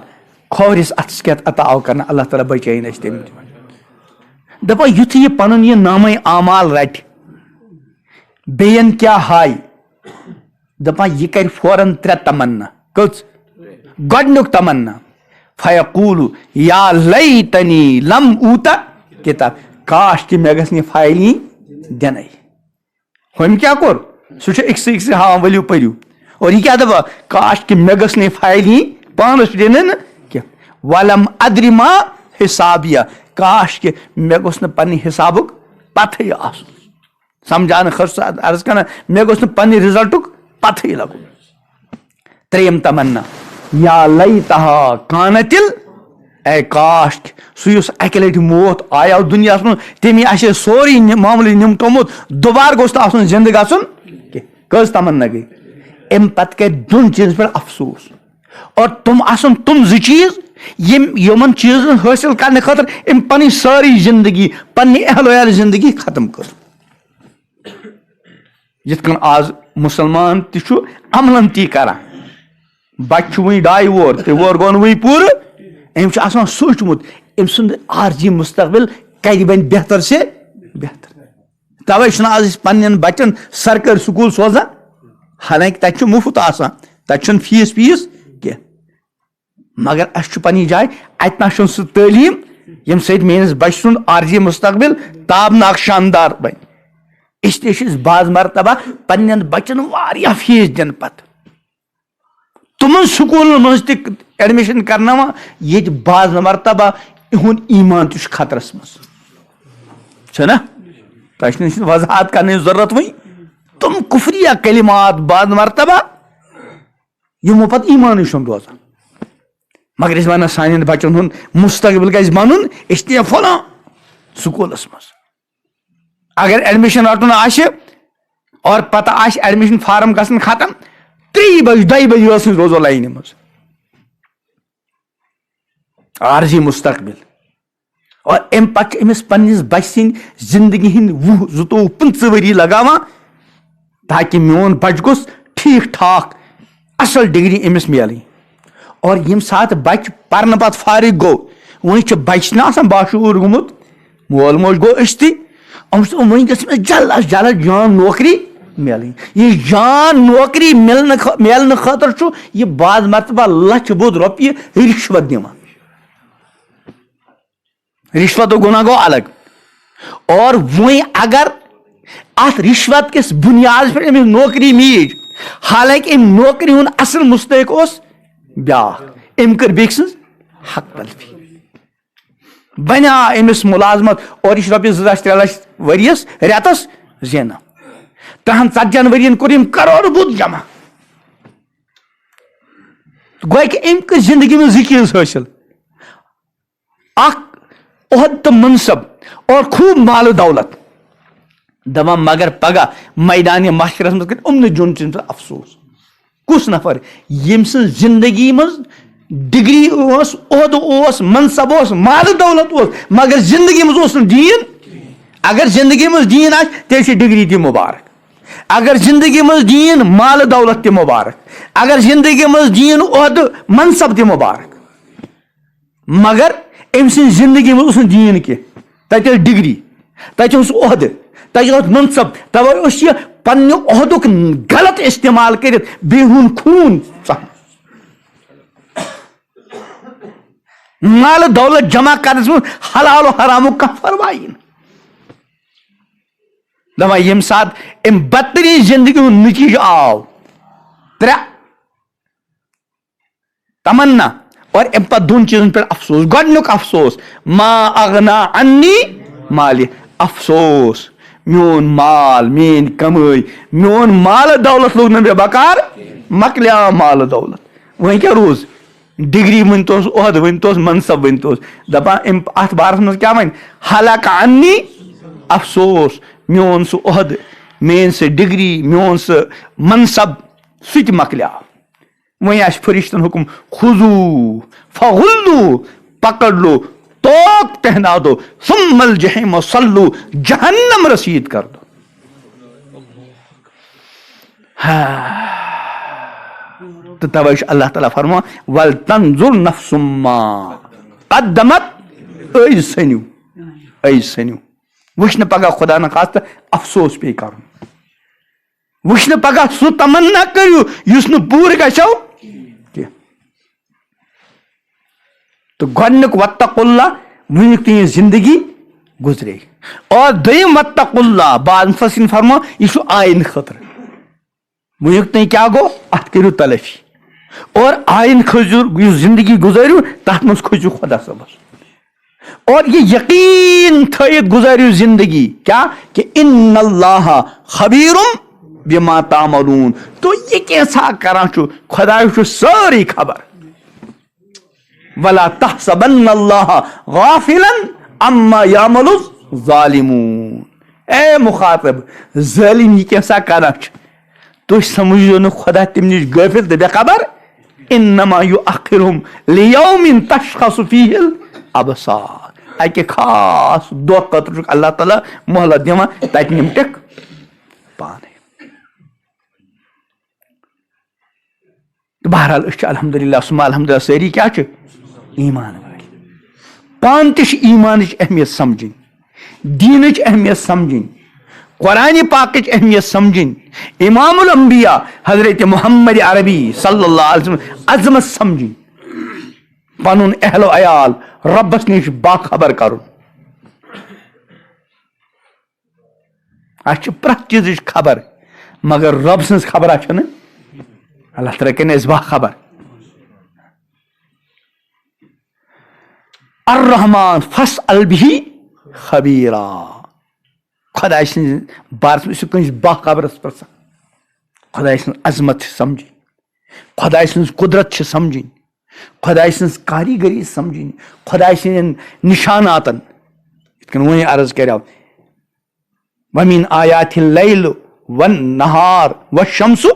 کھوورِس اتھس کٮ۪تھ عطا آو کرنہٕ اللہ تعالیٰ بچٲیِن أسۍ تٔمۍ دپان یُتھُے یہِ پنُن یہِ نامے اعمال رٹہِ بیٚین کیٛاہ ہایہِ دپان یہِ کرِ فوراً 3 تمنا کٔژ گۄڈنیُک تمنا فیقوٗلُ یا لیتنی لم اوٗتا کِتاب کاش کہِ مےٚ گژھِ نہٕ یہِ فایل یِنۍ دِنَے ہُمۍ کیٛاہ کوٚر سُہ چھُ أکسٕے أکسٕے ہاوان ؤلِو پٔرِو اور یہِ کیٛاہ دپان کاش کہِ مےٚ گٔژھ نہٕ یہِ فایل یِنۍ پانس دِنہٕ نہٕ کینٛہہ ولم ادرِ ما حسابیہ کاش کہِ مےٚ گوٚژھ نہٕ پننہِ حسابُک پتہٕے آسُن سمجھاونہٕ خٲطرٕ عرض کران مےٚ گوٚژھ نہٕ پننہِ رِزلٹُک پتہٕے لگُن تریم تمنا یا لیتہا کانتل اے کاش سُہ یُس اکہِ لٹہِ موت آیو دُنیاہس منٛز تٔمی آسہِ سورُے معاملہٕ نِمٹومُت دوبارٕ گوٚژھ نہٕ آسُن زندٕ گژھُن کینٛہہ کٔژ تمنا گٔے امہِ پتہٕ کرِ دۄن چیٖزن پٮ۪ٹھ افسوس اور تِم آسن تِم زٕ چیٖز یِمن چیٖزن حٲصِل کرنہٕ خٲطرٕ أمۍ پنٕنۍ سٲرٕے زندگی پننہِ اہل ویال زندگی ختم کٔر یِتھ کٔنۍ آز مُسلمان تہِ چھُ عملن تی کران بچہِ چھُ وُنہِ 2 وُہُر 3 وُہُر گوٚو نہٕ وُنہِ پوٗرٕ أمۍ چھُ آسان سوٗنٛچمُت أمۍ سُنٛد عارضی مستقبل کَتہِ بنہِ بہتر سے بہتر توے چھُنہٕ آز أسۍ پننٮ۪ن بچن سرکٲرۍ سکوٗل سوزان حالانکہِ تتہِ چھُ مُفت آسان تتہِ چھُنہٕ فیٖس کینٛہہ مگر اسہِ چھُ پننہِ جایہِ اتہِ نہ چھُنہٕ سُہ تعلیٖم ییٚمہِ سۭتۍ میٲنِس بچہِ سُنٛد عارضی مستقبل تابناک شاندار بنہِ اس لیے چھِ أسۍ بعض مرتبہ پننٮ۪ن بچن واریاہ فیٖس دِنہٕ پتہٕ تِمن سکوٗلن منٛز تہِ ایڈمِشن کرناوان ییٚتہِ بعض مرتبہ یِہُنٛد ایٖمان تہِ چھُ خطرس منٛز چھُنہ تۄہہِ چھُنہٕ وضاحت کرنٕچ ضروٗرت وۄنۍ تِم کُفریہ کلمات بعض مرتبہ یِمو پتہٕ ایٖمانٕے چھُنہٕ روزان مگر أسۍ ونان سانٮ۪ن بچن ہُنٛد مستقبل گژھِ بنُن أسۍ نِیو فلاں سکوٗلس منٛز اگر ایڈمِشن رٹُن آسہِ اور پتہ آسہِ ایڈمِشن فارم گژھن ختم 3 بجہِ 2 بجہِ ٲسۍ روزو لاینہِ منٛز عارضی مستقبل اور امہِ پتہٕ چھِ أمِس پننِس بچہِ سٕنٛدۍ زندگی ہٕنٛدۍ 20 22 25 ؤری لگاوان تاکہِ میون بچہِ گوٚژھ ٹھیٖک ٹھاک اصل ڈگری أمِس میلٕنۍ اور ییٚمہِ ساتہٕ بچہِ پرنہٕ پتہٕ فارغ گوٚو وۄنۍ چھُ بچہِ چھُنہ آسان باشعوٗر گوٚمُت مول موج گوٚو أسۍ تہِ وۄنۍ گژھِ أمِس جلد از جلد جان نوکری میلٕنۍ یہِ جان نوکری میلنہٕ خٲطرٕ چھُ یہِ بعض مرتبہ لچھ بوٚد رۄپیہِ رِشوت دِوان رِشوتُک گُناہ گوٚو الگ اور وۄنۍ اگر اتھ رِشوت کِس بُنیادس پٮ۪ٹھ أمِس نوکری میٖج حالانکہِ أمۍ نوکری ہُنٛد اصل مستحق اوس بیٛاکھ أمۍ کٔر بیٚکہِ سٕنٛز حق تلفی بنیٛاو أمِس مُلازمت اور یہِ چھُ رۄپیس 2 لچھ 3 لچھ ؤرِیس رٮ۪تس زینان 30-40 ؤرین کوٚر أمۍ کرور بوٚد جمع گوٚو کہِ أمۍ کٔر زندگی منٛز 2 چیٖز حٲصِل اکھ عہد تہٕ منصب اور خوٗب مالہٕ دولت دپان مگر پگہہ میدانہِ محشرس منٛز کٔرۍ یِمنٕے جون چیٖزن پٮ۪ٹھ افسوس کُس نفر ییٚمۍ سٕنٛز زندگی منٛز ڈگری اوس عہد اوس منصب اوس مالہٕ دولت اوس مگر زندگی منٛز اوس نہٕ دیٖن اگر زندگی منٛز دیٖن آسہِ تیٚلہِ چھِ ڈگری تہِ مُبارک اگر زندگی منٛز دیٖن مالہٕ دولت تہِ مُبارک اگر زندگی منٛز دیٖن عہدٕ منصب تہِ مُبارک مگر أمۍ سٕنٛزِ زندگی منٛز اوس نہٕ دیٖن کینٛہہ تتہِ ٲس ڈگری تتہِ اوس عہدٕ تتہِ اوس منصب توے اوس یہِ پننہِ عہدُک غلط استعمال کٔرِتھ بیٚیہِ ہُنٛد خوٗن مالہٕ دولت جمع کرنس منٛز حلال و حرامُک کانٛہہ پرواہی نہٕ دپان ییٚمہِ ساتہٕ أمۍ بدتریٖن زندگی ہُنٛد نٔتیٖجہٕ آو 3 تمنا اور امہِ پتہٕ 2 چیٖزن پٮ۪ٹھ افسوس گۄڈنیُک افسوس ما اغنا عنی مالہِ افسوس میون مال میٲنۍ کمٲے میون مالہٕ دولت لوٚگ نہٕ مےٚ بکار مۄکلیو مالہٕ دولت وۄنۍ کیٛاہ روٗز ڈگری ؤنۍتوس عہد ؤنۍتوس منصب ؤنۍتوس دپان أمۍ اتھ بارس منٛز کیٛاہ وَنہِ حلق عنی افسوس میون سُہ عہد میٲنۍ سۄ ڈگری میون سُہ منصب سُہ تہِ مۄکلیو وۄنۍ آسہِ فرشتن حُکم خُذوٗ فغُلوٗ پکڑ لو توق پہنا دو ثم الجحیم صلو جہنم رسید کر دو تو توے چھُ اللہ تعالیٰ فرمان ولتنظر نفس ما قدمت أزۍ سٔنِو وٕچھنہٕ پگاہ خدا نخواستہٕ افسوس پیٚیہِ کرُن وٕچھنہٕ پگاہ سُہ تمنا کٔرِو یُس نہٕ پوٗرٕ گژھیو کینٛہہ تہٕ گۄڈنیُک واتقوا اللہ وٕنیُک تُہنٛز زندگی گُزرے اور دوٚیِم واتقوا اللہ بعض مُفسریٖن فرماو یہِ چھُ آیِندٕ خٲطرٕ وٕنیُک تُہۍ کیٛاہ گوٚو اتھ کٔرِو تلٲفی اور آیِندٕ کھٔسِو یُس زندگی گُزٲرِو تتھ منٛز کھٔسِو خۄدا صٲبس اور یہ یقین تھٲیِتھ گُزٲرِو زندگی کیٛاہ کہ ان اللہ خبیرم بما تعملون تو یہ کیسا کران چھو خدا چھو ساری خبر ولا تحسبن اللہ غافلا عما يعمل الظالمون اے مخاطب ظالم یہ کیسا کران چھ تو سمجھو نا خدا تم نش غافل تو بے خبر انما یؤخرهم لیوم تشخص فیہ الابصار اکہ خاص دہ خاطر اللہ تعالیٰ مہلت دِوان تتہ نمٹک پانے تو بہرحال الحمدللہ سما الحمدللہ ساری کیا ایمان وال پان تہ ایمانچ اہمیت سمجھن دینچ اہمیت سمجھن قرآن پاکچ اہمیت سمجھن امام الانبیاء حضرت محمد عربی صلی اللہ علیہ وسلم عظمت سمجھن پنن اہل و عیال ربس نش باخبر کرن اچھا پرت چیزچ خبر مگر رب سن خبر چھن اللہ تعالیٰ کن اس باخبر الرحمن فاسأل به خبیرا خدا سن بارس میں کنس باخبرس پرسان خدا سن عظمت سمجھن خدا سن قدرت سمجھن خدا سن کاریگری سمجھن خدا سن نشاناتن اتکن وہی عرض کریو ومن آیات اللیل والنہار والشمس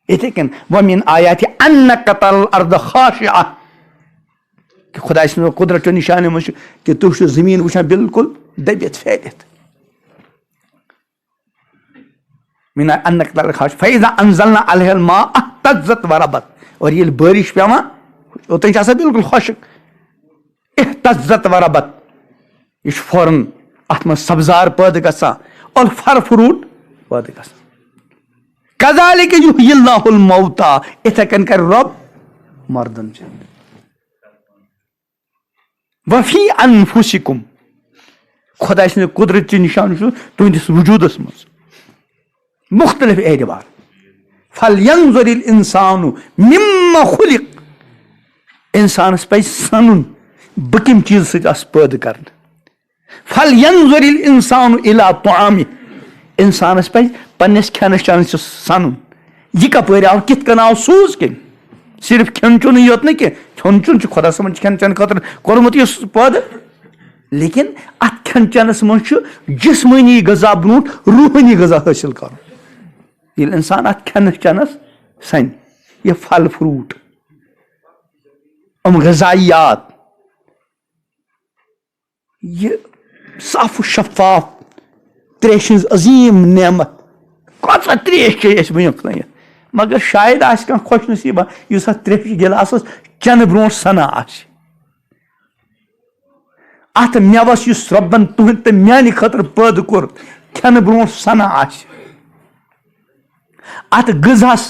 اتکن ومن آیات انک ترى الارض خاشعہ کہ خدا سن قدرت نشانے مجھ کہ تو زمین وچھان بالکل دبیت پھیلت من انک ترى خاشعہ فاذا انزلنا علیہ الماء اهتزت وربت اور یہ بارش پیوان اوتن چھ آسان بالکل خشک اهتزت وربت یہ فوراً ات من سبزار پید گژھان اور پھر فروٹ پید گژھان کذالک یحیی اللہ الموتى اتھے کن کر رب مردن زندہ وفی انفسکم خدا سن قدرت چہ نشان تہندس وجودس مز مختلف اعتبار فلینظر الانسان مما خلق انسانس پہ سنن بہ کم چیز سۭتۍ آس پٲدٕ کرنہٕ فلینظر الانسان الى طعامہ انسانس پہ پننس کھینس چینس سنن یہ کپٲرۍ آو کِتھ کٔنۍ آو سوٗز کِنۍ صرف کھٮ۪ن چونٕے یوت نہٕ کینٛہہ کھٮ۪ون چیون چھُ خۄدا صٲبن کھٮ۪ن چٮ۪ن خٲطرٕ کوٚرمُت یُس پٲدٕ لیکن اتھ کھٮ۪ن چٮ۪نس منٛز چھُ جسمٲنی غذا برونٛٹھ روحٲنی غذا حٲصِل کرُن ییٚلہِ انسان اتھ کھٮ۪نس چٮ۪نس سنہِ یہ پھل فروٹ غذائیات یہ صاف و شفاف تریش عظیم نعمت کۭژاہ تریش چے أسۍ وٕنیُک تانۍ مگر شاید آسہِ کانٛہہ خوش نصیٖبا یُس اتھ تریشہِ گِلاسس چٮ۪نہٕ برونٛٹھ سنان آسہِ اتھ میوس یُس رۄبن تُہنٛدِ تہٕ میانہِ خٲطرٕ پٲدٕ کوٚر کھٮ۪نہٕ برونٛٹھ سنان آسہِ اتھ غذہس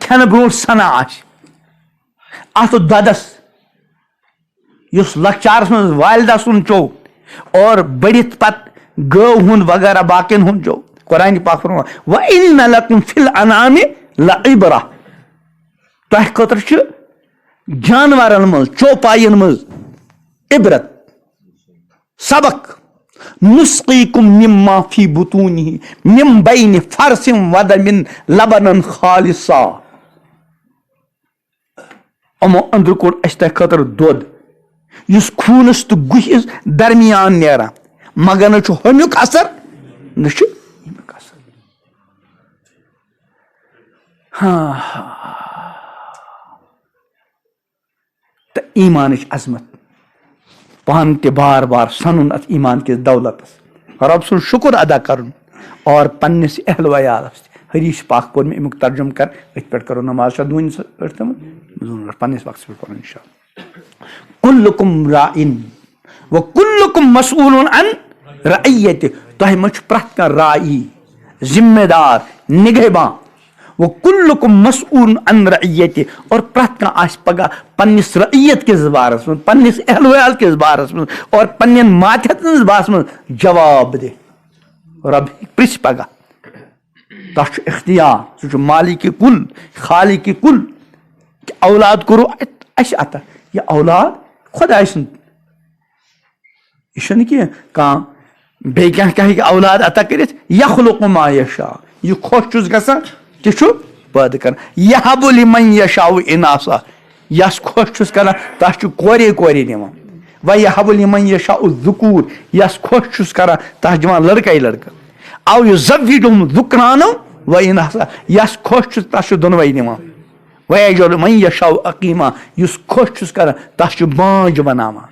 کھٮ۪نہٕ برونٛٹھ سنان آسہِ اتھ دۄدس یُس لۄکچارس منٛز والدہ سُنٛد چوٚو اور بٔڑِتھ پتہٕ گٲو ہُنٛد وغیرہ باقین ہُنٛد چوٚو قرآن پاک فرمان وَإِنَّ لَكُمْ فِي الْأَنْعَامِ لَعِبْرَةً تۄہہِ خٲطرٕ چھُ جانورن منٛز چوپاین منٛز عبرت سبق نُسْقِيكُم مِّمَّا فِي بُطُونِهِ مِن بَيْنِ فَرْثٍ وَدَمٍ لَبَنًا خَالِصًا یِمو أنٛدرٕ کوٚڑ اَسہِ تۄہہِ خٲطرٕ دۄد یُس خوٗنس تہٕ گُہِس درمیان نیران مگر نہ چھُ ہوٚمیُک اثر نہ چھُ ییٚمیُک اثر تہٕ ایمانٕچ عظمت پان تہِ بار بار سنُن اتھ ایمان کِس دولتس رب سُنٛد شُکر ادا کرُن اور پننس اہل و عیالس حدیث پاک پوٚر مےٚ امیُک ترجمہٕ کر أتھۍ پٮ۪ٹھ کرو نماز چھا دوٗنہِ پٮ۪ٹھ تھٲومٕژ پننس وقتس پٮ۪ٹھ پرُن انشاء اللہ کُلُکُم راعٍ وکُلُکُم مسئوٗلٌ عن رعیتہِ تۄہہِ منٛز چھُ پرٛٮ۪تھ کانٛہہ راعی ذمہ دار نگہبان وکُلُکُم مسئوٗلٌ عن رعیتہِ اور پرٛٮ۪تھ کانٛہہ آسہِ پگاہ پننس رعیت کِس بارس منٛز پننس اہل و عیال کِس بارس منٛز اور پننٮ۪ن ماتحتن ہٕنٛدِس بارس منٛز جواب دِ رب ہیٚکہِ پرٛژھِ پگاہ تتھ چھُ اختیار سُہ چھُ مالِکہِ کُل خالِقہِ کُل کہِ اولاد کوٚرُو اسہِ عطا یہ اولاد خۄداے سُنٛد یہ چھُنہٕ کینٛہہ کانٛہہ بیٚیہِ کانٛہہ ہیٚکہِ اولاد عطا کٔرِتھ یخلق ما یشاء یہِ خۄش چھُس گژھان تہِ چھُ پٲدٕ کران یہب لمن یشاء اناثا یس خۄش چھُس کران تس چھُ کورے کورے دِوان ویہب لمن یشاء الذکور یس خۄش چھُس کران تس دِوان لڑکے لڑکہٕ او یزوجہم ذکرانا و اناثا یس خۄش چھُس تس چھُ دۄنوے دِوان ویجعل من یشاء عقیما یُس خۄش چھُس کران تس چھُ بانج بناوان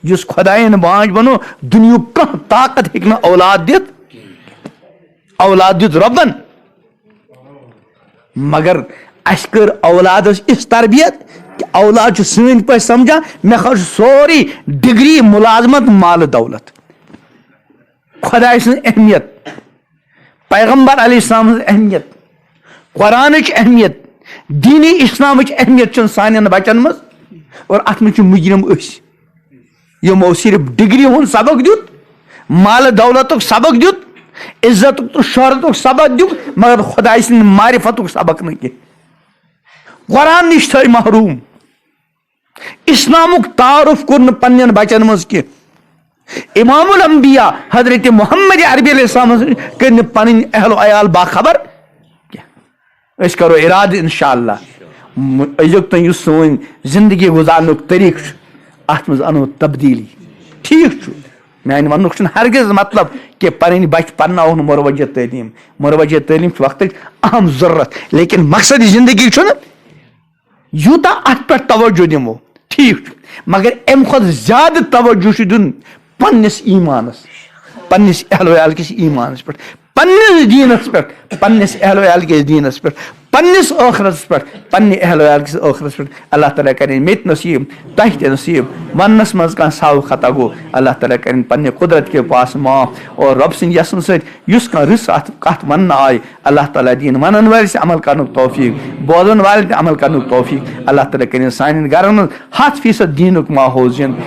یُس خۄدایَن بانج بنو دُنیُک کانٛہہ طاقت ہیٚکہِ نہٕ اولاد دِتھ اولاد دیُت رۄبن مگر اَسہِ کٔر اولادس یِژھ تربیت کہ اولاد چھُ سٲنۍ پٲٹھۍ سمجھان مےٚ خٲطرٕ چھُ سورُے ڈگری مُلازمت مالہٕ دولت خۄداے سٕنٛز اہمیت پیغمبر علیہ السلام سٕنٛز اہمیت قرآنٕچ اہمیت دیٖنی اِسلامٕچ اہمیت چھُنہٕ سانٮ۪ن بچن منٛز اور اتھ منٛز چھِ مُجرم أسۍ یِمو صرف ڈگری ہُنٛد سبق دیُت مالہٕ دولتُک سبق دیُت عزتُک تہٕ شہرتُک سبق دیُت مگر خۄداے سٕنٛدِ معرفتُک سبق نہٕ کینٛہہ قرآن نِش تھٲے محروٗم اسلامُک تعارُف کوٚر نہٕ پننٮ۪ن بچن منٛز کینٛہہ امام الانبیا حضرت محمد عربی علیہ السلامس کٔرۍ نہٕ پنٕنۍ اہل و عیال باخبر کینٛہہ أسۍ کرو ارادٕ انشاء اللہ أزیُک تام یُس سٲنۍ زندگی گُزارنُک طریٖقہٕ چھُ اتھ منٛز انو تبدیٖلی ٹھیٖک چھُ میانہِ وننُک چھُنہٕ ہرگز مطلب کہ پنٕنۍ بچہِ پرناوہون مروجہ تعلیٖم مروجہ تعلیٖم چھِ وقتٕچ اہم ضروٗرت لیکن مقصد زندگی چھُنہٕ یوٗتاہ اتھ پٮ۪ٹھ توجہ دِمو ٹھیٖک چھُ مگر امہِ کھۄتہٕ زیادٕ توجہ چھُ دیُن پننِس ایمانس پننِس اہل و عیال کِس ایمانس پٮ۪ٹھ پننِس دیٖنس پٮ۪ٹھ پننِس اہل و عیال کِس دیٖنس پٮ۪ٹھ پننِس ٲخرتس پٮ۪ٹھ پننہِ اہل و عیال کِس ٲخرتس پٮ۪ٹھ اللہ تعالیٰ کرِ مےٚ تہِ نصیٖب تۄہہِ تہِ نصیٖب وننس منٛز کانٛہہ سہو خطا گوٚو اللہ تعالیٰ کرِ پننہِ قدرت کے پاس معاف اور رۄب سٕنٛدِ یژھنہٕ سۭتۍ یُس کانٛہہ رٕژ اتھ کتھ وننہٕ آیہِ اللہ تعالیٰ دِیِن ونن وٲلِس تہِ عمل کرنُک توفیٖق بوزن والٮ۪ن تہِ عمل کرنُک توفیٖق اللہ تعالیٰ کٔرِنۍ سانٮ۪ن گرن منٛز 100% دیٖنُک ماحول زِنٛدٕ